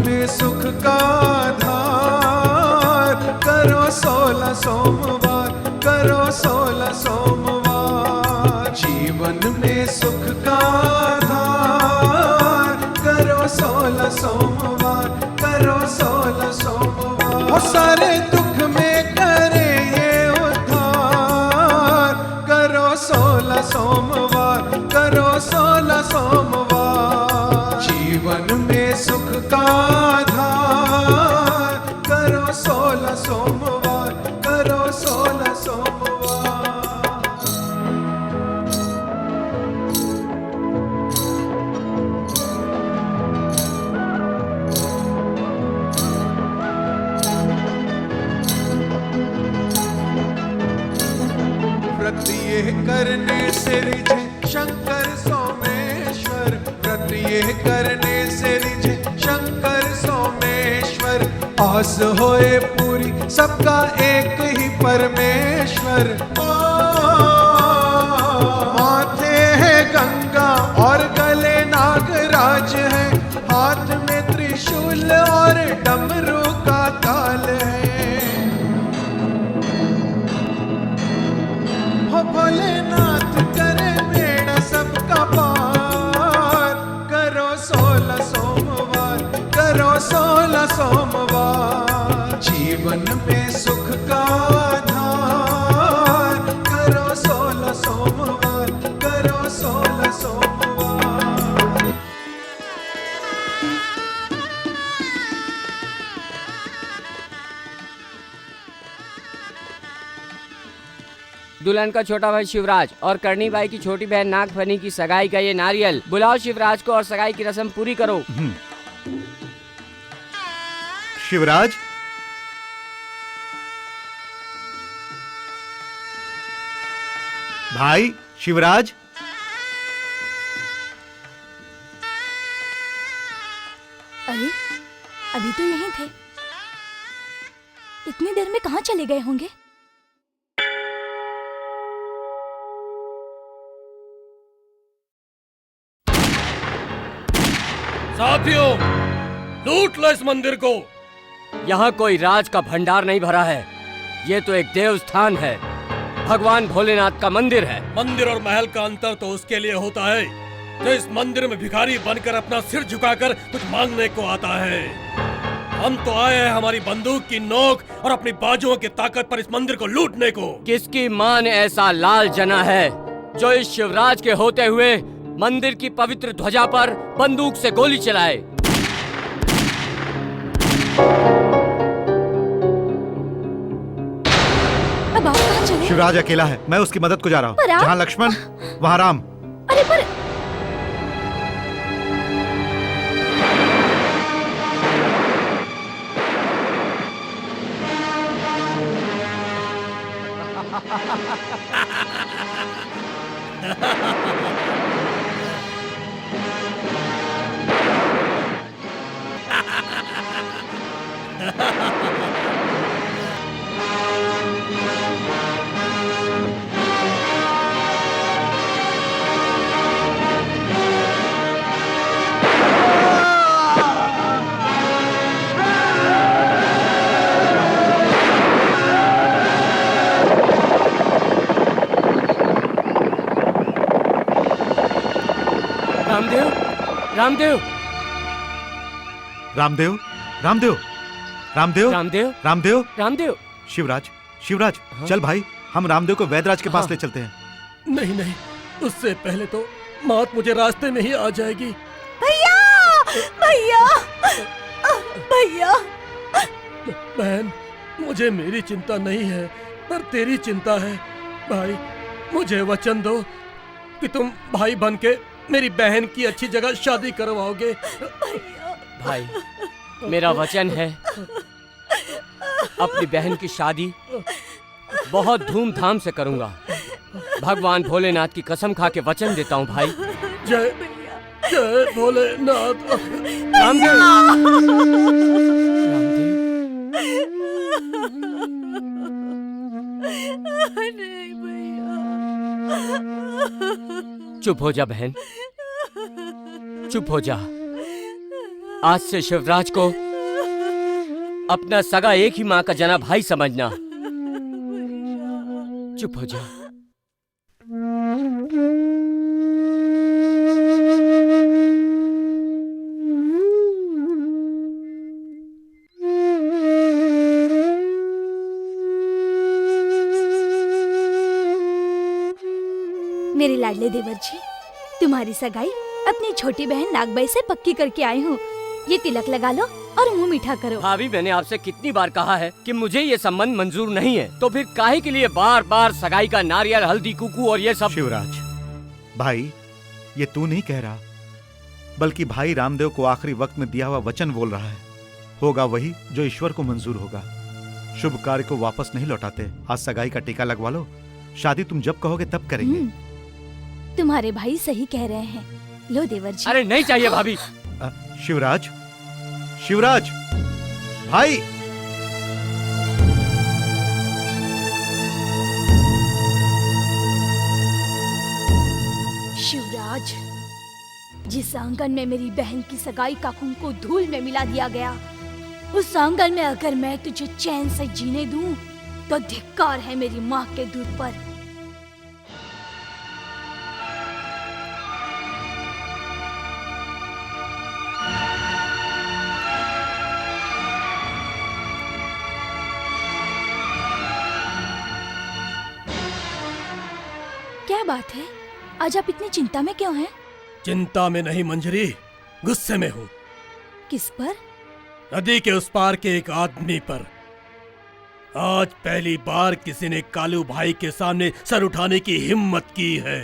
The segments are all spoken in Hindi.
में सुख का धार, करो 16 सोमवार, करो 16 सोमवार। जीवन में सुख का धार, करो 16 सोमवार, करो 16 सोमवार। वो सारे दुख में करे ये उद्धार, करो 16 सोमवार, करो 16 सोमवार। जीवन में सुख का धार, करो 16 सोमवार, करो 16 सोमवार। व्रत ये करने से रिझे शंकर सोमेश्वर, व्रत ये करने से रिझे शंकर सोमेश्वर। आस होए पूरी सबका एक ही परमेश्वर। माथे है गंगा और गले नागराज है, हाथ में त्रिशूल और डमरू का ताल है। हो भोलेनाथ करे बेड़ा सबका पार, करो 16 सोमवार, करो 16 सोमवार। जीवन में सुख का धार, करो 16 सोमवार, करो 16 सोमवार। दुल्हन का छोटा भाई शिवराज और करनी बाई की छोटी बहन नागफनी की सगाई का ये नारियल। बुलाओ शिवराज को और सगाई की रस्म पूरी करो। शिवराज, भाई शिवराज, अरे अभी तो यहीं थे, इतनी देर में कहाँ चले गए होंगे? साथियों, लूट लो इस मंदिर को। यहाँ कोई राज का भंडार नहीं भरा है, ये तो एक देवस्थान है, भगवान भोलेनाथ का मंदिर है। मंदिर और महल का अंतर तो उसके लिए होता है जो इस मंदिर में भिखारी बनकर अपना सिर झुकाकर कुछ मांगने को आता है। हम तो आए हैं हमारी बंदूक की नोक और अपनी बाजुओं की ताकत पर इस मंदिर को लूटने को। किसकी मां ने ऐसा लाल जना है जो इस शिवराज के होते हुए मंदिर की पवित्र ध्वजा पर बंदूक से गोली चलाए? अब आप कहाँ चले? शिवराज अकेला है, मैं उसकी मदद को जा रहा हूँ। जहाँ लक्ष्मण वहाँ राम। अरे पर रामदेव, रामदेव, रामदेव, रामदेव, रामदेव, रामदेव, रामदेव, रामदेव। शिवराज, शिवराज, चल भाई, हम रामदेव को वैद्यराज के पास ले चलते हैं। नहीं नहीं, उससे पहले तो मौत मुझे रास्ते में ही आ जाएगी। भैया, भैया, भैया। बहन, मुझे मेरी चिंता नहीं है, पर तेरी चिंता है। भाई, मुझे वचन दो कि तुम भाई बनके मेरी बहन की अच्छी जगह शादी करवाओगे। भाई, मेरा वचन है, अपनी बहन की शादी बहुत धूमधाम से करूंगा। भगवान भोलेनाथ की कसम खा के वचन देता हूँ भाई। जय जय भोलेनाथ। रामदेव, नहीं भैया। चुप हो जा बहन, चुप हो जा। आज से शिवराज को अपना सगा एक ही माँ का जना भाई समझना। चुप हो जा। मेरे लाडले देवर जी, तुम्हारी सगाई अपनी छोटी बहन नागबाई से पक्की करके आई हूँ। ये तिलक लगा लो और मुंह मीठा करो। भाभी, मैंने आपसे कितनी बार कहा है कि मुझे ये संबंध मंजूर नहीं है, तो फिर काहे के लिए बार बार सगाई का नारियल, हल्दी, कुकू और ये सब। शिवराज भाई, ये तू नहीं कह रहा, बल्कि भाई रामदेव को आखिरी वक्त में दिया हुआ वचन बोल रहा है। होगा वही जो ईश्वर को मंजूर होगा। शुभ कार्य को वापस नहीं लौटाते। आज सगाई का टीका लगवा लो, शादी तुम जब कहोगे तब करेंगे। तुम्हारे भाई सही कह रहे हैं। लो देवर जी। अरे नहीं चाहिए भाभी। शिवराज, शिवराज भाई। शिवराज, जिस आंगन में मेरी बहन की सगाई का कुंकू धूल में मिला दिया गया, उस आंगन में अगर मैं तुझे चैन से जीने दूं, तो धिक्कार है मेरी माँ के दूध पर। क्या बात है, आज आप इतनी चिंता में क्यों हैं? चिंता में नहीं मंजरी, गुस्से में हूँ। किस पर? नदी के उस पार के एक आदमी पर। आज पहली बार किसी ने कालू भाई के सामने सर उठाने की हिम्मत की है,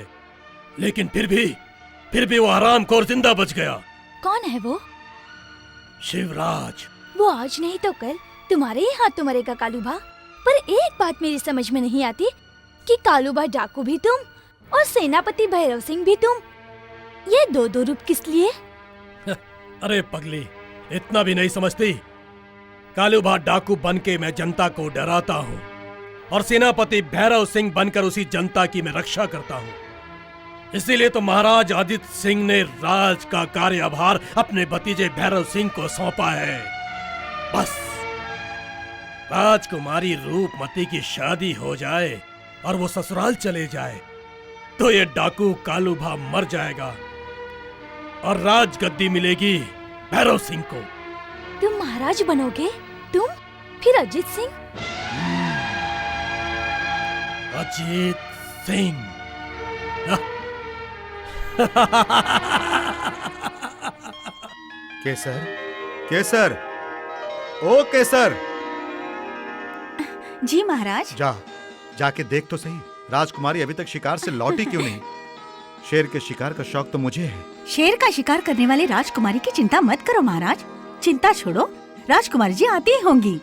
लेकिन फिर भी वो हरामखोर जिंदा बच गया। कौन है वो? शिवराज। वो आज नहीं तो कल तुम्हारे ही हाथों मरेगा कालूबा। पर एक बात मेरी समझ में नहीं आती कि कालूबा डाकू भी तुम और सेनापति भैरव सिंह भी तुम। ये दो रूप किस लिए? अरे पगली, इतना भी नहीं समझती। कालूबा डाकू बनके मैं जनता को डराता हूँ और सेनापति भैरव सिंह बनकर उसी जनता की मैं रक्षा करता हूँ। इसीलिए तो महाराज आदित्य सिंह ने राज का कार्यभार अपने भतीजे भैरव सिंह को सौंपा है। बस राजकुमारी रूपमती की शादी हो जाए और वो ससुराल चले जाए, तो ये डाकू कालूबा मर जाएगा और राजगद्दी मिलेगी भैरव सिंह को। तुम महाराज बनोगे? तुम? फिर अजीत सिंह? अजीत सिंह। केसर, केसर, ओ केसर। जी महाराज। जाके देख तो सही, राजकुमारी अभी तक शिकार से लौटी क्यों नहीं? शेर के शिकार का शौक तो मुझे है। शेर का शिकार करने वाले राजकुमारी की चिंता मत करो महाराज। चिंता छोड़ो, राजकुमारी जी आती ही होंगी।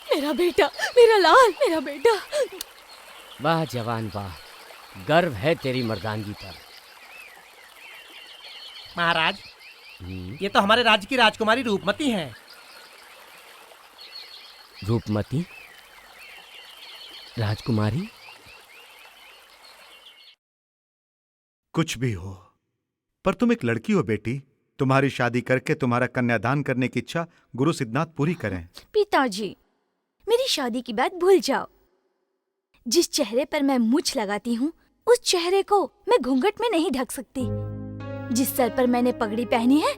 मेरा बेटा, मेरा लाल, मेरा बेटा। वाह जवान वाह, गर्व है तेरी मर्दानगी पर। महाराज, ये तो हमारे राज्य की राजकुमारी रूपमती हैं। रूपमती? राजकुमारी? कुछ भी हो, पर तुम एक लड़की हो बेटी। तुम्हारी शादी करके तुम्हारा कन्यादान करने की इच्छा गुरु सिद्धनाथ पूरी करें। पिताजी, मेरी शादी की बात भूल जाओ। जिस चेहरे पर मैं मूछ लगाती हूँ, उस चेहरे को मैं घूंघट में नहीं ढक सकती। जिस सर पर मैंने पगड़ी पहनी है,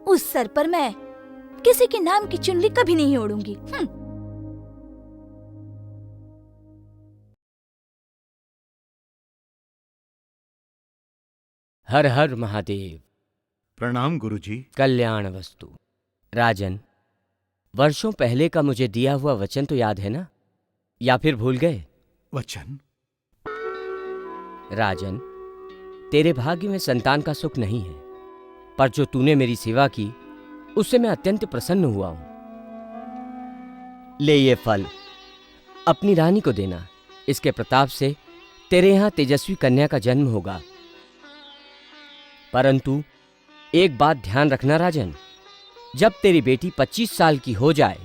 उस सर पर मैं किसी के नाम की चुनरी कभी नहीं ओढ़ूंगी। हर हर महादेव। प्रणाम गुरुजी। कल्याण वस्तु। राजन, वर्षों पहले का मुझे दिया हुआ वचन तो याद है ना, या फिर भूल गए? वचन? राजन, तेरे भाग्य में संतान का सुख नहीं है, पर जो तूने मेरी सेवा की उससे मैं अत्यंत प्रसन्न हुआ हूं। ले ये फल अपनी रानी को देना। इसके प्रताप से तेरे यहां तेजस्वी कन्या का जन्म होगा। परंतु एक बात ध्यान रखना राजन, जब तेरी बेटी 25 साल की हो जाए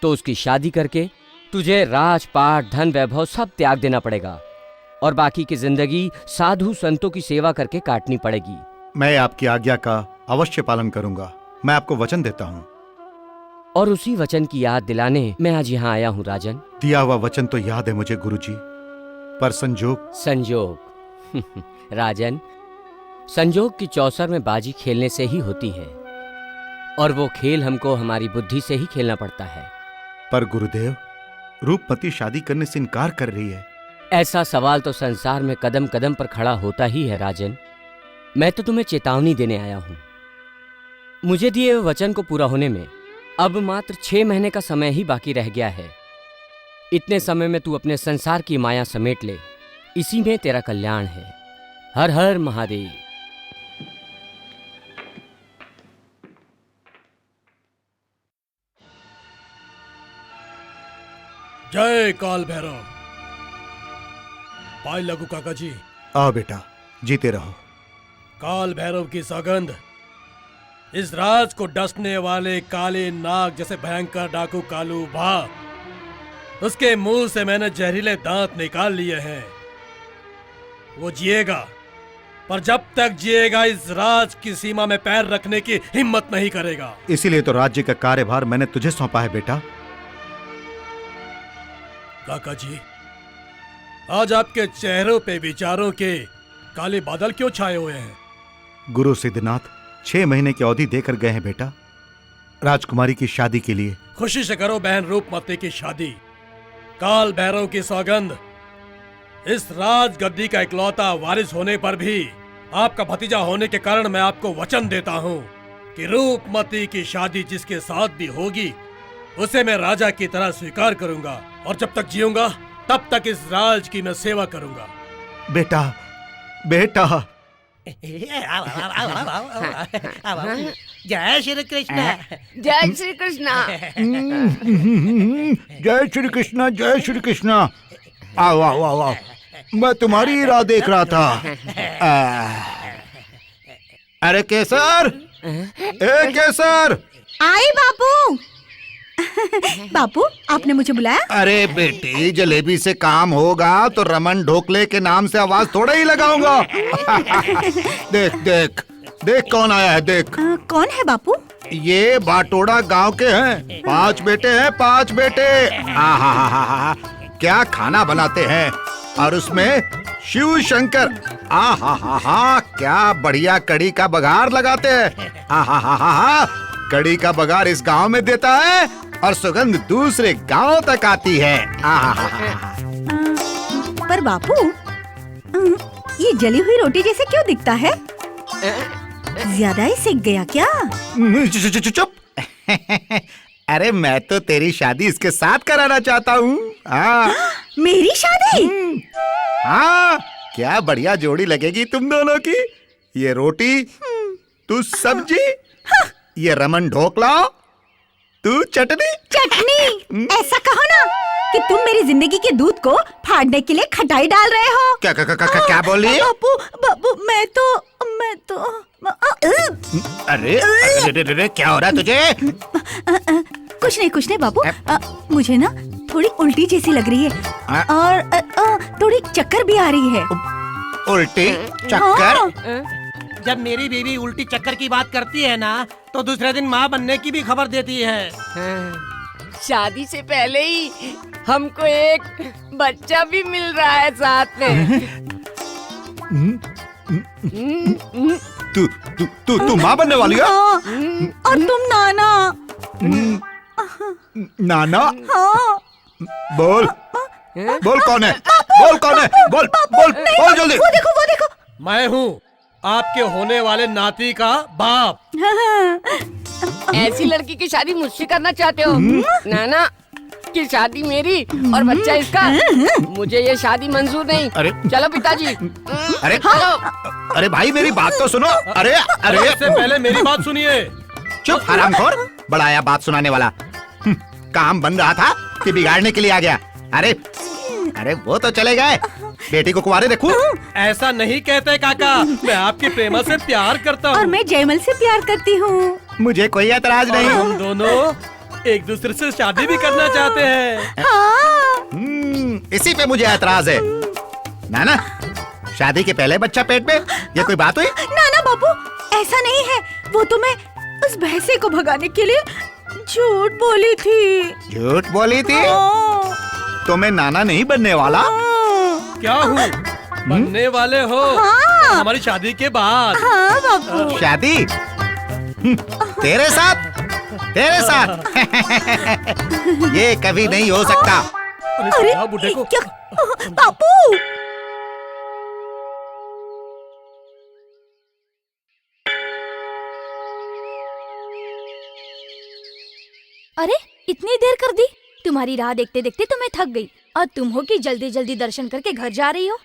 तो उसकी शादी करके तुझे राजपाट, धन, वैभव सब त्याग देना पड़ेगा और बाकी की जिंदगी साधु संतों की सेवा करके काटनी पड़ेगी। मैं आपकी आज्ञा का अवश्य पालन करूंगा। मैं आपको वचन देता हूँ। और उसी वचन की याद दिलाने मैं आज यहाँ आया हूँ राजन। दिया हुआ वचन तो याद है मुझे गुरुजी, पर संजोग राजन, संजोग की चौसर में बाजी खेलने से ही होती है, और वो खेल हमको हमारी बुद्धि से ही खेलना पड़ता है। पर गुरुदेव, रूपमती शादी करने से इनकार कर रही है। ऐसा सवाल तो संसार में कदम कदम पर खड़ा होता ही है राजन। मैं तो तुम्हें चेतावनी देने आया हूं। मुझे दिए हुए वचन को पूरा होने में अब मात्र 6 महीने का समय ही बाकी रह गया है। इतने समय में तू अपने संसार की माया समेट ले, इसी में तेरा कल्याण है। हर हर महादेव। जय काल भैरव। पाई लगू काका जी। आओ बेटा, जीते रहो। काल भैरव की सौगंध, इस राज को डसने वाले काले नाग जैसे भयंकर डाकू कालू भा, उसके मुंह से मैंने जहरीले दांत निकाल लिए हैं। वो जिएगा, पर जब तक जिएगा इस राज की सीमा में पैर रखने की हिम्मत नहीं करेगा। इसीलिए तो राज्य का कार्यभार मैंने तुझे सौंपा है बेटा। काका जी, आज आपके चेहरों पे विचारों के काले बादल क्यों छाए हुए हैं? गुरु सिद्धनाथ 6 महीने की अवधि देकर गए हैं बेटा, राजकुमारी की शादी के लिए। खुशी से करो बहन रूपमती की शादी। काल भैरव की सौगंध, इस राज गद्दी का इकलौता वारिस होने पर भी आपका भतीजा होने के कारण मैं आपको वचन देता हूँ कि रूपमती की शादी जिसके साथ भी होगी उसे मैं राजा की तरह स्वीकार करूंगा, और जब तक जीऊंगा तब तक इस राज की मैं सेवा करूंगा। बेटा, बेटा। जय श्री कृष्ण। जय श्री कृष्णा। जय श्री कृष्णा, जय श्री कृष्णा। आओ आओ आओ आओ, मैं तुम्हारी ही राह देख रहा था। अरे केसर, ए केसर। आए बापू। बापू, आपने मुझे बुलाया? अरे बेटी, जलेबी से काम होगा तो रमन ढोकले के नाम से आवाज थोड़ा ही लगाऊंगा। देख देख देख कौन आया है, देख। कौन है बापू? ये बाटोड़ा गांव के हैं। 5 बेटे हैं, 5 बेटे। आहा, क्या खाना बनाते हैं, और उसमें शिव शंकर। आहा, क्या बढ़िया कड़ी का बघार लगाते हैं। आहा, कड़ी का बघार इस गांव में देता है और सुगंध दूसरे गांव तक आती है। पर बापू, ये जली हुई रोटी जैसे क्यों दिखता है? ज्यादा ही सिक गया क्या? चुप। अरे मैं तो तेरी शादी इसके साथ कराना चाहता हूँ। मेरी शादी? हाँ, क्या बढ़िया जोड़ी लगेगी तुम दोनों की। ये रोटी, तू सब्जी, ये रमन ढोकला, तू चटनी। चटनी? ऐसा कहो ना कि तुम मेरी जिंदगी के दूध को फाड़ने के लिए खटाई डाल रहे हो। क्या बोल रही है? बापू, बापू, मैं तो अरे क्या हो रहा है तुझे? कुछ नहीं बापू। मुझे ना थोड़ी उल्टी जैसी लग रही है और थोड़ी चक्कर भी आ रही है। उल्टी चक्कर? जब मेरी बीवी उल्टी चक्कर की बात करती है ना, तो दूसरे दिन माँ बनने की भी खबर देती है। शादी से पहले ही हमको एक बच्चा भी मिल रहा है साथ में। तू माँ बनने वाली है? और तुम नाना। नाना? हाँ। बोल कौन है? बोल जल्दी। वो देखो। मैं हूँ आपके होने वाले नाती का बाप। ऐसी लड़की की शादी मुझसे करना चाहते हो? नाना की शादी मेरी और बच्चा इसका। मुझे ये शादी मंजूर नहीं। अरे चलो पिताजी। अरे चलो। अरे भाई, मेरी बात तो सुनो। अरे इससे पहले मेरी बात सुनिए। चुप हरामखोर, बड़ा आया बात सुनाने वाला। काम बन रहा था कि बिगाड़ने के लिए आ गया। अरे वो तो चले गए, बेटी को कुंवारे देखूं। ऐसा नहीं कहते काका, मैं आपकी प्रेमा से प्यार करता हूँ। और मैं जयमल से प्यार करती हूँ। मुझे कोई एतराज नहीं। हम दोनों एक दूसरे से शादी भी करना चाहते हैं। इसी पे मुझे एतराज है। नाना, शादी के पहले बच्चा पेट में, ये कोई बात हुई? नाना बापू, ऐसा नहीं है। वो तो मैं उस भैंसे को भगाने के लिए झूठ बोली थी। झूठ बोली थी? तो मैं नाना नहीं बनने वाला। क्या हूँ? बनने वाले हो। हाँ। हमारी शादी के बाद। हाँ बापू। शादी? तेरे साथ? ये कभी नहीं हो सकता। अरे बुढ़े को क्या बापू? अरे इतनी देर कर दी? तुम्हारी राह देखते देखते तो मैं थक गई और तुम हो कि जल्दी जल्दी दर्शन करके घर जा रही हो।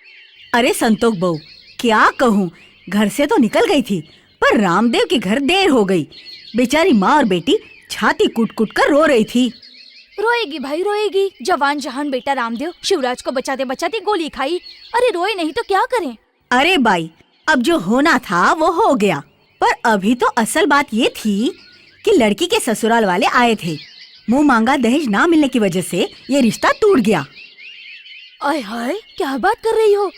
अरे संतोष बहू, क्या कहूँ, घर से तो निकल गई थी पर रामदेव के घर देर हो गई। बेचारी माँ और बेटी छाती कूट कूट कर रो रही थी। रोएगी भाई रोएगी। जवान जहान बेटा रामदेव शिवराज को बचाते बचाते गोली खाई। अरे रोए नहीं तो क्या करें? अरे बाई, अब जो होना था वो हो गया, पर अभी तो असल बात ये थी कि लड़की के ससुराल वाले आए थे। मुंह मांगा दहेज ना मिलने की वजह से ये रिश्ता टूट गया। आय हाय, क्या बात कर रही हो?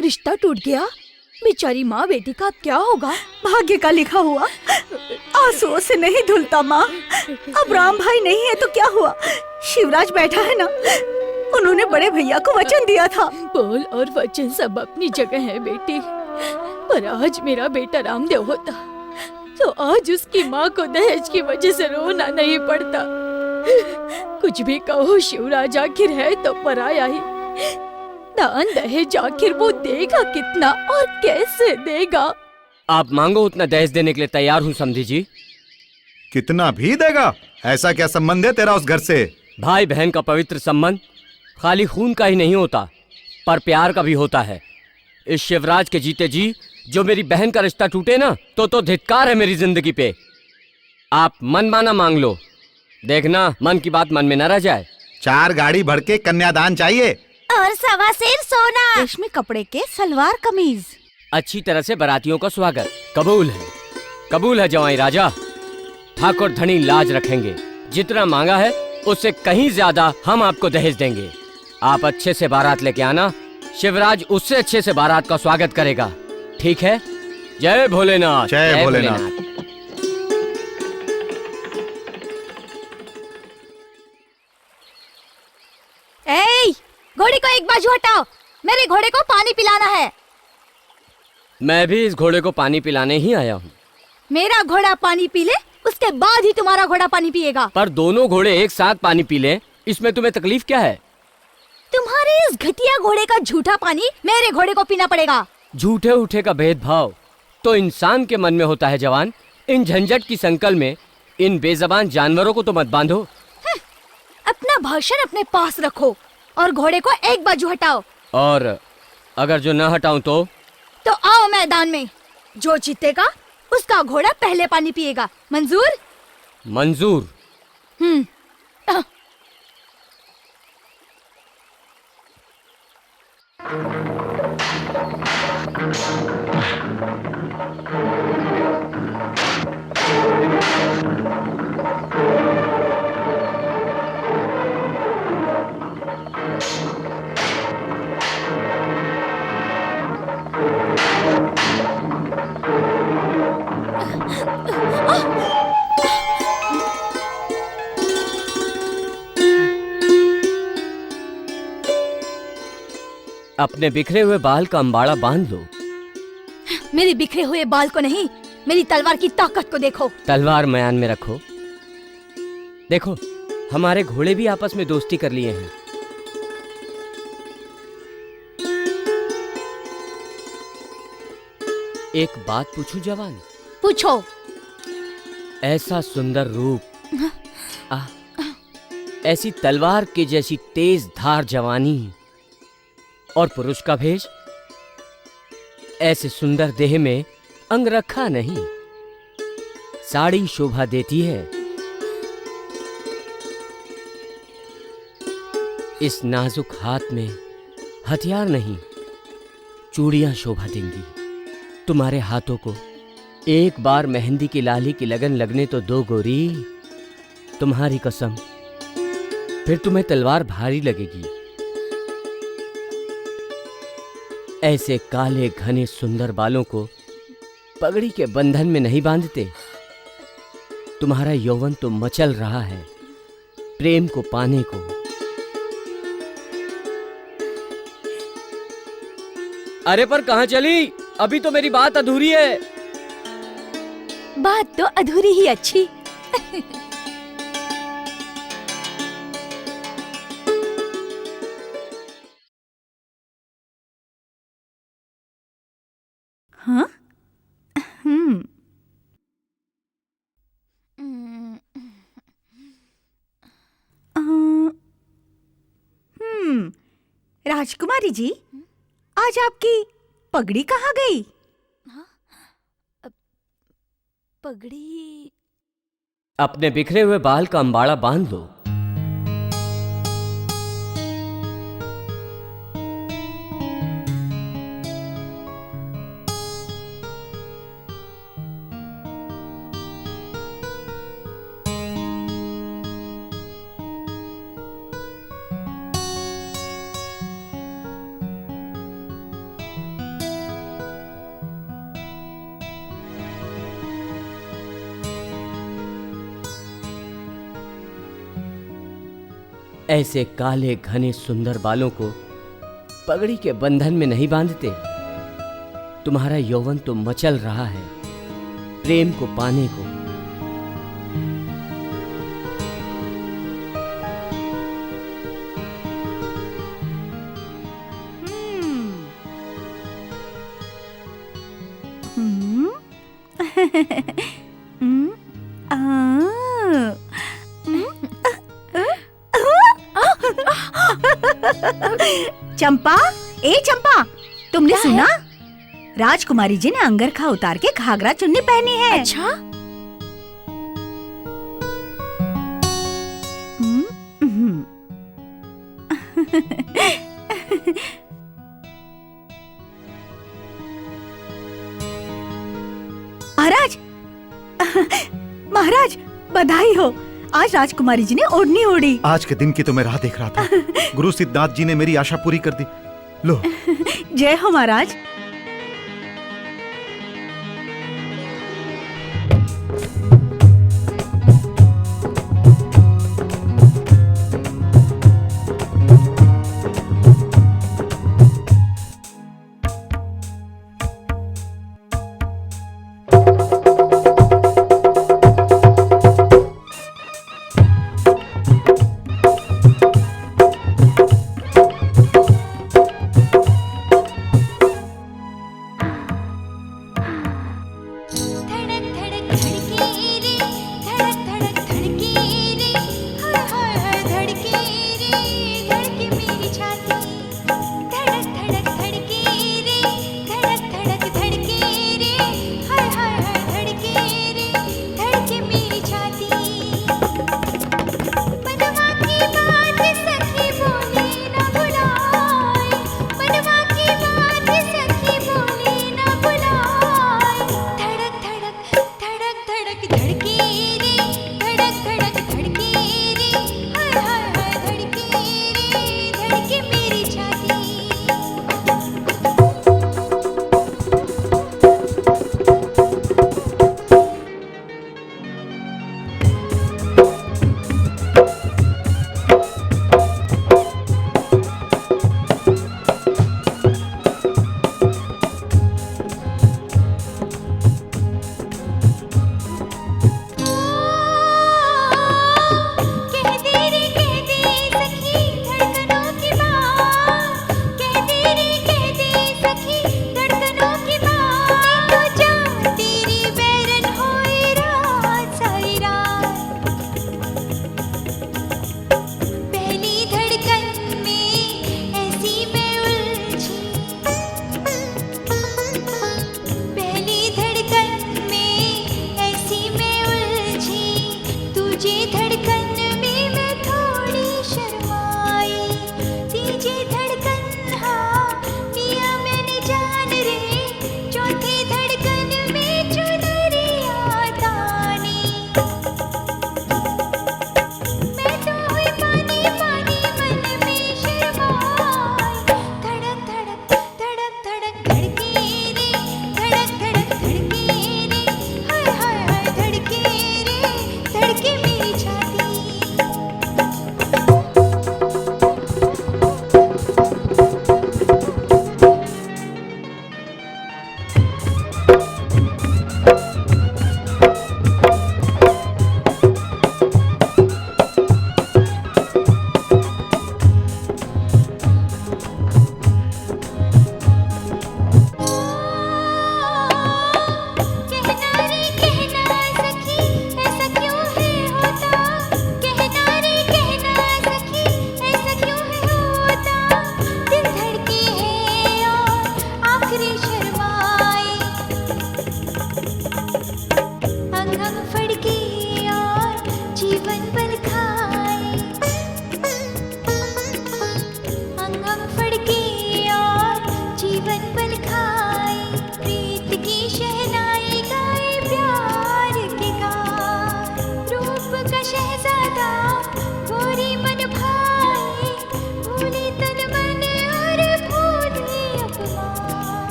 रिश्ता टूट गया? बेचारी माँ बेटी का क्या होगा? भाग्य का लिखा हुआ आंसुओं से नहीं धुलता माँ। अब राम भाई नहीं है तो क्या हुआ, शिवराज बैठा है ना, उन्होंने बड़े भैया को वचन दिया था। बोल और वचन सब अपनी जगह है बेटी, पर आज मेरा बेटा रामदेव होता तो आज उसकी माँ को दहेज की वजह से रोना नहीं पड़ता। कुछ भी कहो, शिवराज आखिर है तो पराया ही। दान दहेज आखिर वो देगा कितना और कैसे देगा? आप मांगो उतना दहेज देने के लिए तैयार हूँ समधी जी। कितना भी देगा? ऐसा क्या संबंध है तेरा उस घर से? भाई बहन का पवित्र संबंध खाली खून का ही नहीं होता, पर प्यार का भी होता है। इस शिवराज के जीते जी जो मेरी बहन का रिश्ता टूटे ना तो धिक्कार है मेरी जिंदगी पे। आप मन माना मांग लो, देखना मन की बात मन में न रह जाए। 4 गाड़ी भर के कन्यादान चाहिए और 1.25 सेर सोना, रेशमी कपड़े के सलवार कमीज। अच्छी तरह से बारातियों का स्वागत। कबूल है जवाई राजा। ठाकुर धनी लाज रखेंगे, जितना मांगा है उससे कहीं ज्यादा हम आपको दहेज देंगे। आप अच्छे से बारात लेके आना, शिवराज उससे अच्छे से बारात का स्वागत करेगा, ठीक है? जय भोलेनाथ। जय भोलेनाथ। ए, घोड़े को एक बाजू हटाओ, मेरे घोड़े को पानी पिलाना है। मैं भी इस घोड़े को पानी पिलाने ही आया हूँ। मेरा घोड़ा पानी पी ले, उसके बाद ही तुम्हारा घोड़ा पानी पिएगा। पर दोनों घोड़े एक साथ पानी पी लें, इसमें तुम्हें तकलीफ क्या है? तुम्हारे इस घटिया घोड़े का झूठा पानी मेरे घोड़े को पीना पड़ेगा। झूठे उठे का भेदभाव तो इंसान के मन में होता है जवान। इन झंझट की संकल में इन बेजबान जानवरों को तो मत बांधो। अपना भाषण अपने पास रखो और घोड़े को एक बाजू हटाओ। और अगर जो न हटाऊं तो आओ मैदान में, जो जीतेगा उसका घोड़ा पहले पानी पिएगा। मंजूर? मंजूर। अपने बिखरे हुए बाल का अंबाड़ा बांध लो। मेरे बिखरे हुए बाल को नहीं, मेरी तलवार की ताकत को देखो। तलवार मयान में रखो। देखो, हमारे घोड़े भी आपस में दोस्ती कर लिए हैं। एक बात पूछूं जवान? पूछो। ऐसा सुंदर रूप, ऐसी तलवार के जैसी तेज धार जवानी और पुरुष का भेष, ऐसे सुंदर देह में अंग रखा नहीं। साड़ी शोभा देती है, इस नाजुक हाथ में हथियार नहीं, चूड़ियां शोभा देंगी। तुम्हारे हाथों को एक बार मेहंदी की लाली की लगन लगने तो दो गोरी, तुम्हारी कसम, फिर तुम्हें तलवार भारी लगेगी। ऐसे काले घने सुंदर बालों को पगड़ी के बंधन में नहीं बांधते। तुम्हारा यौवन तो मचल रहा है प्रेम को पाने को। अरे पर कहां चली? अभी तो मेरी बात अधूरी है। बात तो अधूरी ही अच्छी। हाँ? राजकुमारी जी, आज आपकी पगड़ी कहाँ गई? पगड़ी? अपने बिखरे हुए बाल का अंबाड़ा बांध लो। ऐसे काले घने सुंदर बालों को पगड़ी के बंधन में नहीं बांधते। तुम्हारा यौवन तो मचल रहा है प्रेम को पाने को। चंपा, ए चंपा, तुमने क्या सुना? राजकुमारी जी ने अंगरखा उतार के घाघरा चुन्नी पहनी है। अच्छा, महाराज, महाराज बधाई हो, आज राजकुमारी जी ने ओढ़नी ओढ़ी। आज के दिन की तो मैं राह देख रहा था। गुरु सिद्धनाथ जी ने मेरी आशा पूरी कर दी। लो। जय हो महाराज।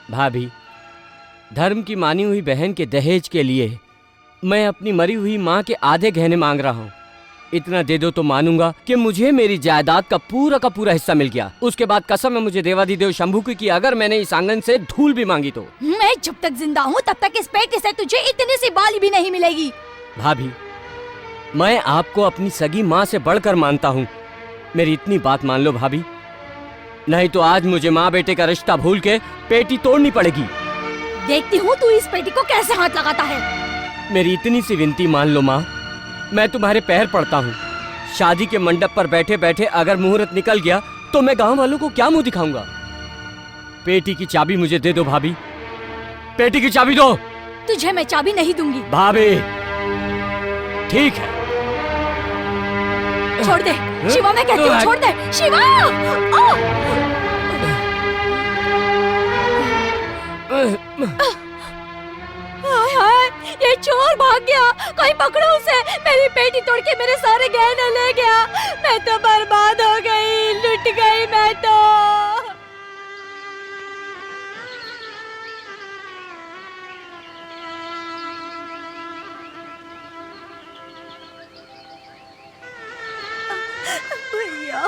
भाभी, धर्म की मानी हुई बहन के दहेज के लिए मैं अपनी मरी हुई माँ के आधे गहने मांग रहा हूँ। इतना दे दो तो मानूंगा कि मुझे मेरी जायदाद का पूरा हिस्सा मिल गया। उसके बाद कसम है मुझे देवाधिदेव शंभू की कि अगर मैंने इस आंगन से धूल भी मांगी तो मैं जब तक जिंदा हूँ तब तक इस पेट से तुझे इतनी सी बाली भी नहीं मिलेगी। भाभी, मैं आपको अपनी सगी माँ से बढ़कर मानता हूँ, मेरी इतनी बात मान लो भाभी, नहीं तो आज मुझे माँ बेटे का रिश्ता भूल के पेटी तोड़नी पड़ेगी। देखती हूँ तू इस पेटी को कैसे हाथ लगाता है। मेरी इतनी सी विनती मान लो माँ, मैं तुम्हारे पैर पड़ता हूँ। शादी के मंडप पर बैठे बैठे अगर मुहूर्त निकल गया तो मैं गांव वालों को क्या मुंह दिखाऊंगा। पेटी की चाबी मुझे दे दो भाभी, पेटी की चाबी दो। तुझे मैं चाबी नहीं दूंगी। भाभी ठीक है, छोड़ दे शिवा, मैं कहती हूँ छोड़ दे शिवा। हाय हाय, ये चोर भाग गया, कोई पकड़ो उसे। मेरी पेटी तोड़ के मेरे सारे गहने ले गया। मैं तो बर्बाद हो गई, लुट गई मैं तो। भैया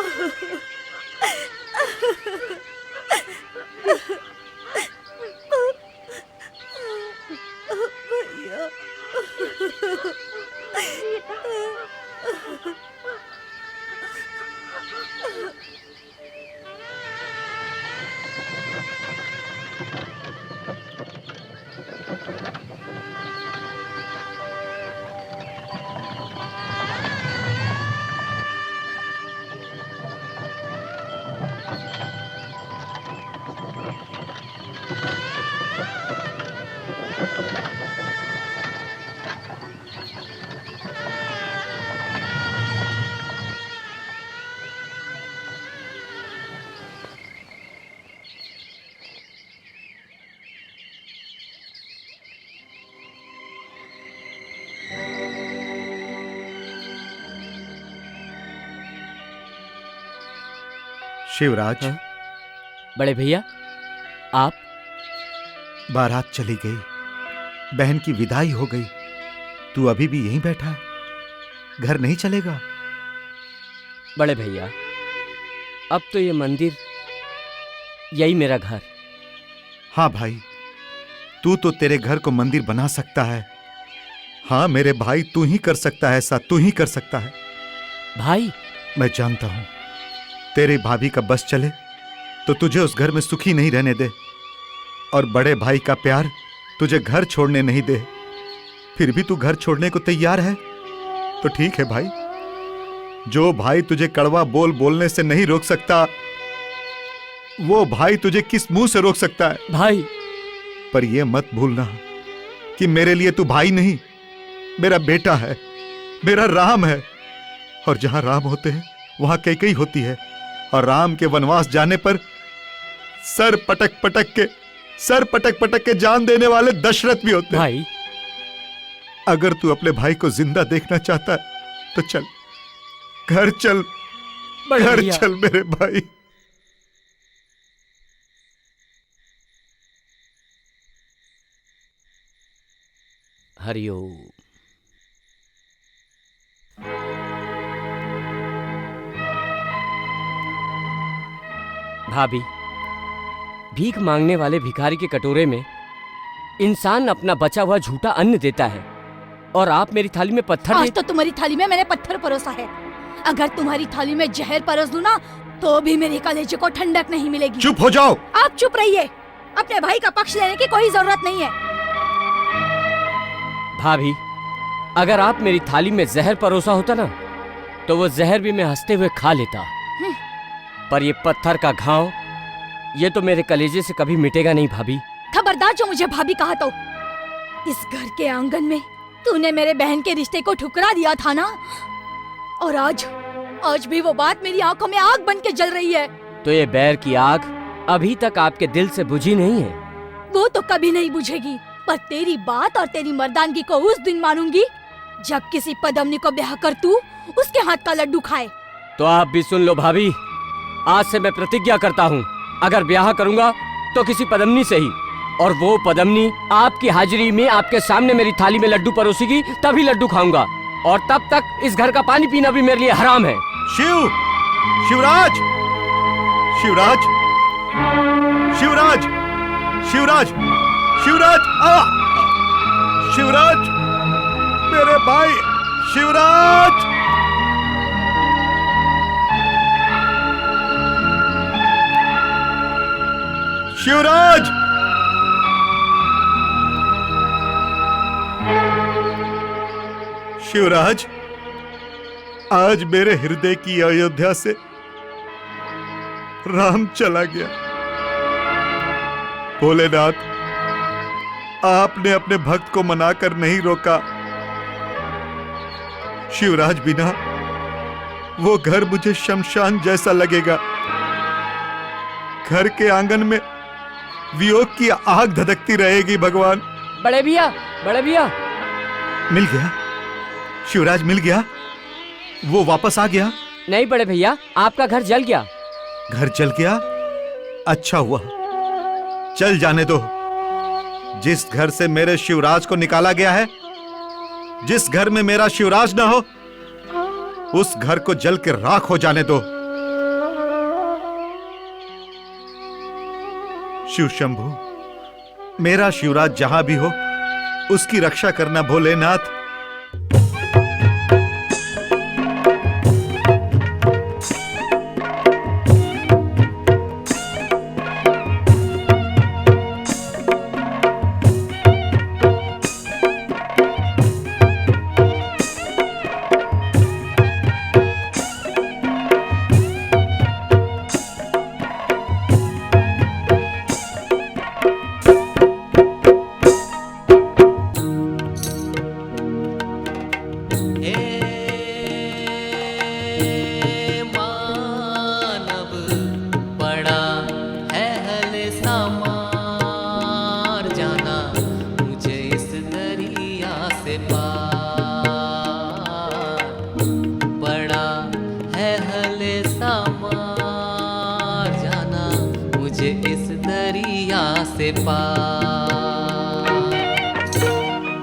शिवराज, बड़े भैया आप? बारात चली गई, बहन की विदाई हो गई, तू अभी भी यहीं बैठा है, घर नहीं चलेगा? बड़े भैया अब तो ये मंदिर, यही मेरा घर। हाँ भाई, तू तो तेरे घर को मंदिर बना सकता है। हाँ मेरे भाई, तू ही कर सकता है ऐसा, तू ही कर सकता है। भाई मैं जानता हूं तेरी भाभी का बस चले तो तुझे उस घर में सुखी नहीं रहने दे, और बड़े भाई का प्यार तुझे घर छोड़ने नहीं दे। फिर भी तू घर छोड़ने को तैयार है तो ठीक है भाई। जो भाई तुझे कड़वा बोल बोलने से नहीं रोक सकता, वो भाई तुझे किस मुंह से रोक सकता है? भाई पर यह मत भूलना कि मेरे लिए तू भाई नहीं, मेरा बेटा है, मेरा राम है। और जहां राम होते हैं वहां कैकेयी होती है, और राम के वनवास जाने पर सर पटक पटक के जान देने वाले दशरथ भी होते हैं। भाई अगर तू अपने भाई को जिंदा देखना चाहता है तो चल, घर चल, घर भैया। चल मेरे भाई। हरिओम। भाभी, भीख मांगने वाले भिखारी के कटोरे में इंसान अपना बचा हुआ झूठा अन्न देता है, और आप मेरी थाली में पत्थर आज तो तुम्हारी थाली में मैंने पत्थर परोसा है। अगर तुम्हारी थाली में जहर परोस दूं ना तो भी मेरे कलेजे को ठंडक नहीं मिलेगी। चुप हो जाओ। आप चुप रहिए, अपने भाई का पक्ष लेने की कोई जरूरत नहीं है। भाभी, अगर आप मेरी थाली में जहर परोसा होता ना तो वो जहर भी मैं हंसते हुए खा लेता, पर ये पत्थर का घाव, ये तो मेरे कलेजे से कभी मिटेगा नहीं भाभी। खबरदार जो मुझे भाभी कहा तो। इस घर के आंगन में तूने मेरे बहन के रिश्ते को ठुकरा दिया था ना, और आज भी वो बात मेरी आंखों में आग बन के जल रही है। तो ये बैर की आग अभी तक आपके दिल से बुझी नहीं है? वो तो कभी नहीं बुझेगी, पर तेरी बात और तेरी मर्दानगी को उस दिन मानूंगी जब किसी पदमनी को ब्याह कर तू उसके हाथ का लड्डू खाए। तो आप भी सुन लो भाभी, आज से मैं प्रतिज्ञा करता हूँ, अगर ब्याह करूंगा तो किसी पदमनी से ही, और वो पदमनी आपकी हाजिरी में आपके सामने मेरी थाली में लड्डू परोसेगी, तभी लड्डू खाऊंगा, और तब तक इस घर का पानी पीना भी मेरे लिए हराम है। शिवराज, शिवराज, शिवराज, शिवराज, शिवराज, शिवराज, मेरे भाई, शिवराज। शिवराज! शिवराज, आज मेरे हृदय की अयोध्या से राम चला गया। भोलेनाथ, आपने अपने भक्त को मनाकर नहीं रोका। शिवराज बिना वो घर मुझे शमशान जैसा लगेगा। घर के आंगन में वियोग की आग धधकती रहेगी। भगवान! बड़े भैया, बड़े भैया! मिल गया शिवराज, मिल गया। वो वापस आ गया। नहीं बड़े भैया, आपका घर जल गया। घर जल गया? अच्छा हुआ, चल जाने दो। जिस घर से मेरे शिवराज को निकाला गया है, जिस घर में मेरा शिवराज ना हो, उस घर को जल के राख हो जाने दो। शिव शंभु, मेरा शिवराज जहां भी हो, उसकी रक्षा करना भोलेनाथ।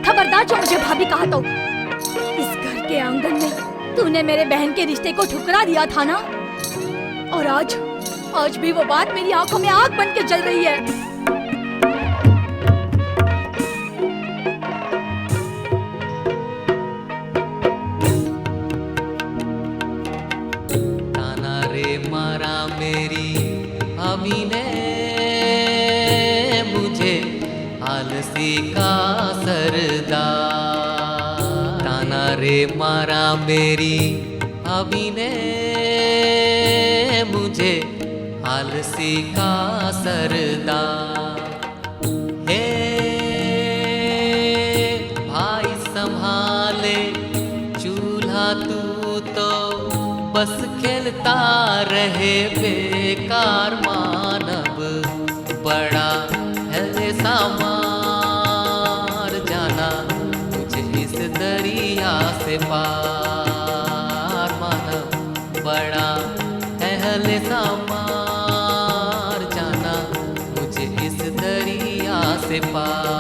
खबरदार जो मुझे भाभी कहा तो। इस घर के आंगन में तूने मेरे बहन के रिश्ते को ठुकरा दिया था ना, और आज भी वो बात मेरी आंखों में आग बन के जल रही है। ताना रे मारा मेरी भाभी ने मुझे, आलसी का सरदार। ताना रे मारा मेरी भाभी ने मुझे, आलसी का सरदार। हे भाई संभाले चूल्हा, तू तो बस खेलता रहे बेकार। मानव बड़ा है सामार, जाना मुझे इस दरिया से पार। मानव बड़ा है सामार, जाना मुझे इस दरिया से पार।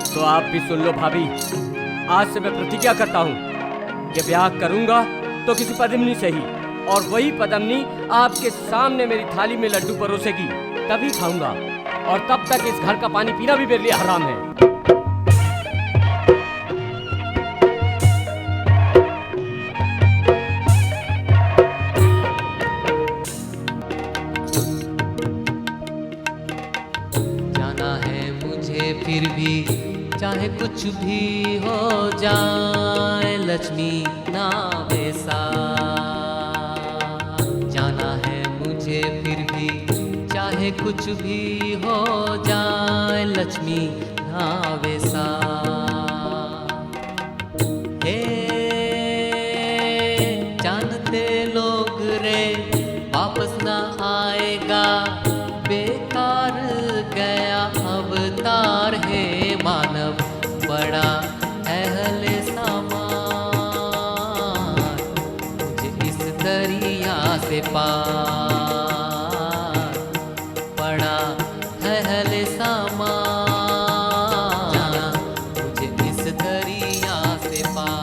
तो आप भी सुन लो भाभी, आज से मैं प्रतिज्ञा करता हूँ कि ब्याह करूंगा तो किसी पद्मिनी से ही, और वही पद्मिनी आपके सामने मेरी थाली में लड्डू परोसेगी, तभी खाऊंगा। और तब तक इस घर का पानी पीना भी मेरे लिए हराम है। जाना है मुझे फिर भी, चाहे कुछ भी हो जाए, लक्ष्मी ना वैसा। जाना है मुझे फिर भी, चाहे कुछ भी हो जाए, लक्ष्मी ना वैसा। हे जानते लोग रे, वापस ना आएगा, बेकार गया अवतार। है मानव बड़ा अहले सामार, मुझे इस दरिया से पार। बड़ा अहले सामार, मुझे इस दरिया से पार।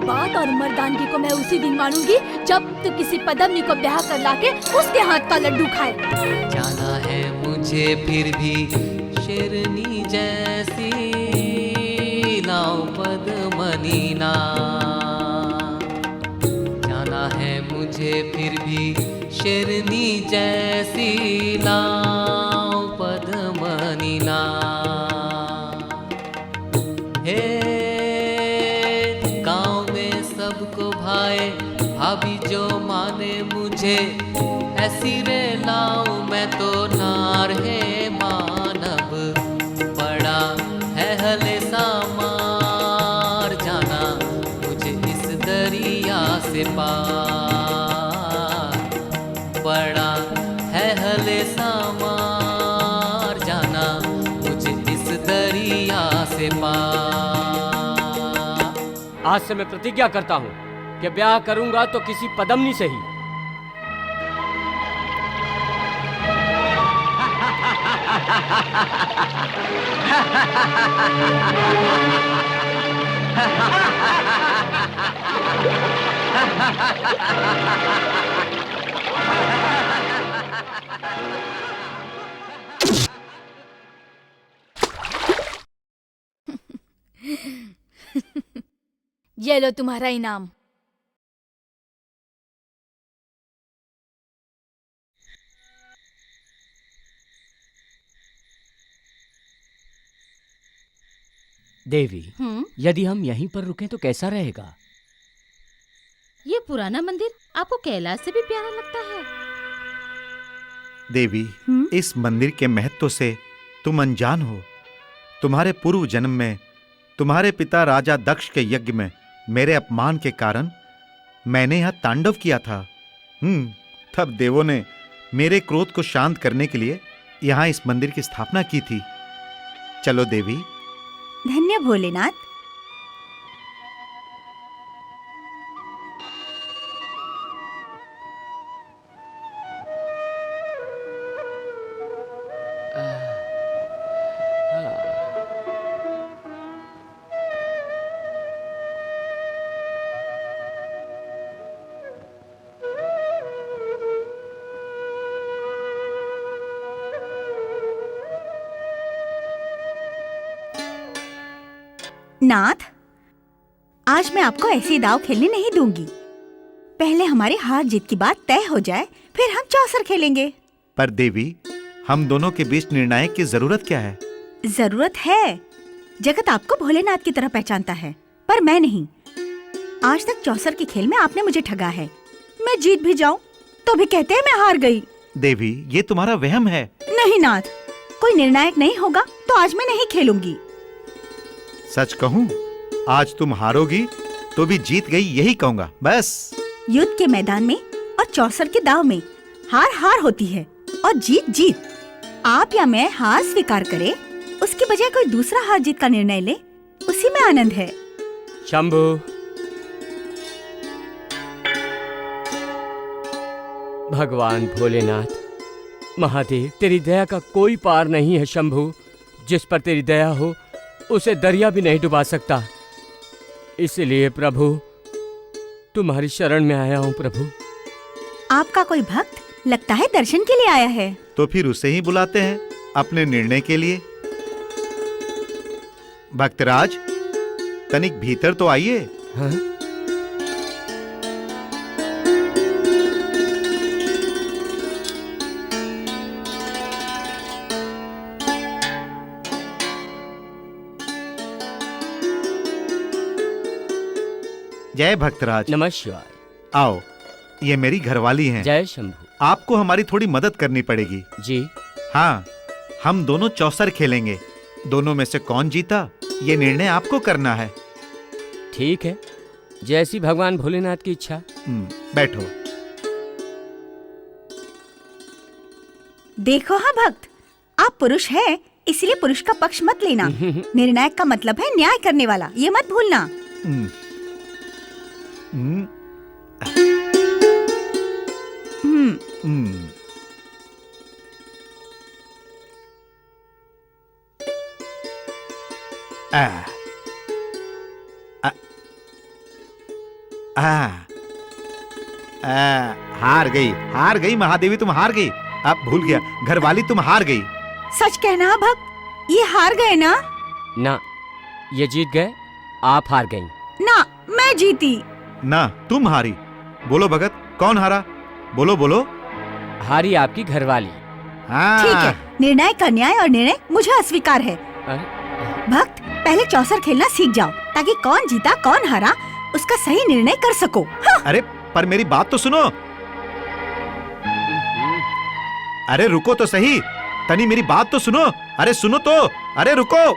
बात और मर्दानगी को मैं उसी दिन मानूंगी जब तू किसी पदमनी को ब्याह कर लाके उसके हाथ का लड्डू खाए। जाना है मुझे फिर भी शेरनी जैसी लाओ पद्मनी ना, जाना है मुझे फिर भी शेरनी जैसी लाओ पद्मनी ना। हे गाँव में सबको भाए भाभी जो माने मुझे, ऐसी रे लाऊं मैं तो नार है मानव, बड़ा है हले सामार, जाना मुझे इस दरिया से पार, बड़ा है हले सामार, जाना मुझे इस दरिया से पार। आज से मैं प्रतिज्ञा करता हूँ कि ब्याह करूंगा तो किसी पदमनी से ही। ये लो तुम्हारा इनाम। देवी, यदि हम यहीं पर रुकें तो कैसा रहेगा? ये पुराना मंदिर आपको कैलाश से भी प्यारा लगता है? देवी, इस मंदिर के महत्व से तुम अनजान हो। तुम्हारे पूर्व जन्म में तुम्हारे पिता राजा दक्ष के यज्ञ में मेरे अपमान के कारण मैंने यहां तांडव किया था। तब देवों ने मेरे क्रोध को शांत करने के लिए यहां इस मंदिर की स्थापना की थी। चलो देवी। धन्य भोलेनाथ। नाथ, आज मैं आपको ऐसी दाव खेलने नहीं दूंगी। पहले हमारी हार जीत की बात तय हो जाए, फिर हम चौसर खेलेंगे। पर देवी, हम दोनों के बीच निर्णायक की जरूरत क्या है? जरूरत है। जगत आपको भोलेनाथ की तरह पहचानता है, पर मैं नहीं। आज तक चौसर के खेल में आपने मुझे ठगा है। मैं जीत भी जाऊं तो भी कहते हैं मैं हार गई। देवी, ये तुम्हारा वहम है। नहीं नाथ, कोई निर्णायक नहीं होगा तो आज मैं नहीं खेलूंगी। सच कहूं, आज तुम हारोगी तो भी जीत गई यही कहूंगा, बस। युद्ध के मैदान में और चौसर के दाव में हार हार होती है और जीत जीत। आप या मैं हार स्वीकार करें, उसकी बजाय कोई दूसरा हार जीत का निर्णय ले, उसी में आनंद है। शंभू, भगवान भोलेनाथ, महादेव, तेरी दया का कोई पार नहीं है। शंभू, जिस पर तेरी दया हो उसे दरिया भी नहीं डुबा सकता। इसलिए प्रभु, तुम्हारी शरण में आया हूँ प्रभु। आपका कोई भक्त लगता है दर्शन के लिए आया है। तो फिर उसे ही बुलाते हैं अपने निर्णय के लिए। भक्तराज, तनिक भीतर तो आइए। हाँ? जय भक्तराज। नमस्कार। आओ, ये मेरी घरवाली हैं। जय शंभू। आपको हमारी थोड़ी मदद करनी पड़ेगी। जी। हाँ, हम दोनों चौसर खेलेंगे। दोनों में से कौन जीता, ये निर्णय आपको करना है। ठीक है, जैसी भगवान भोलेनाथ की इच्छा। बैठो। देखो हाँ भक्त, आप पुरुष हैं, इसलिए पुरुष का पक्ष मत लेना। निर्णायक का मतलब है न्याय करने वाला, ये मत भूलना। हार गई महादेवी, तुम हार गई। अब भूल गया, घरवाली तुम हार गई। सच कहना भक्त, ये हार गए ना? ना, ये जीत गए, आप हार गईं। ना, मैं जीती। ना, तुम हारी। बोलो भगत, कौन हारा? बोलो बोलो। हारी आपकी घरवाली। ठीक है, निर्णय का न्याय और निर्णय मुझे अस्वीकार है। भक्त, पहले चौसर खेलना सीख जाओ ताकि कौन जीता कौन हारा उसका सही निर्णय कर सको। हाँ। अरे पर मेरी बात तो सुनो। अरे रुको तो सही, तनी मेरी बात तो सुनो। अरे सुनो तो, अरे रुको।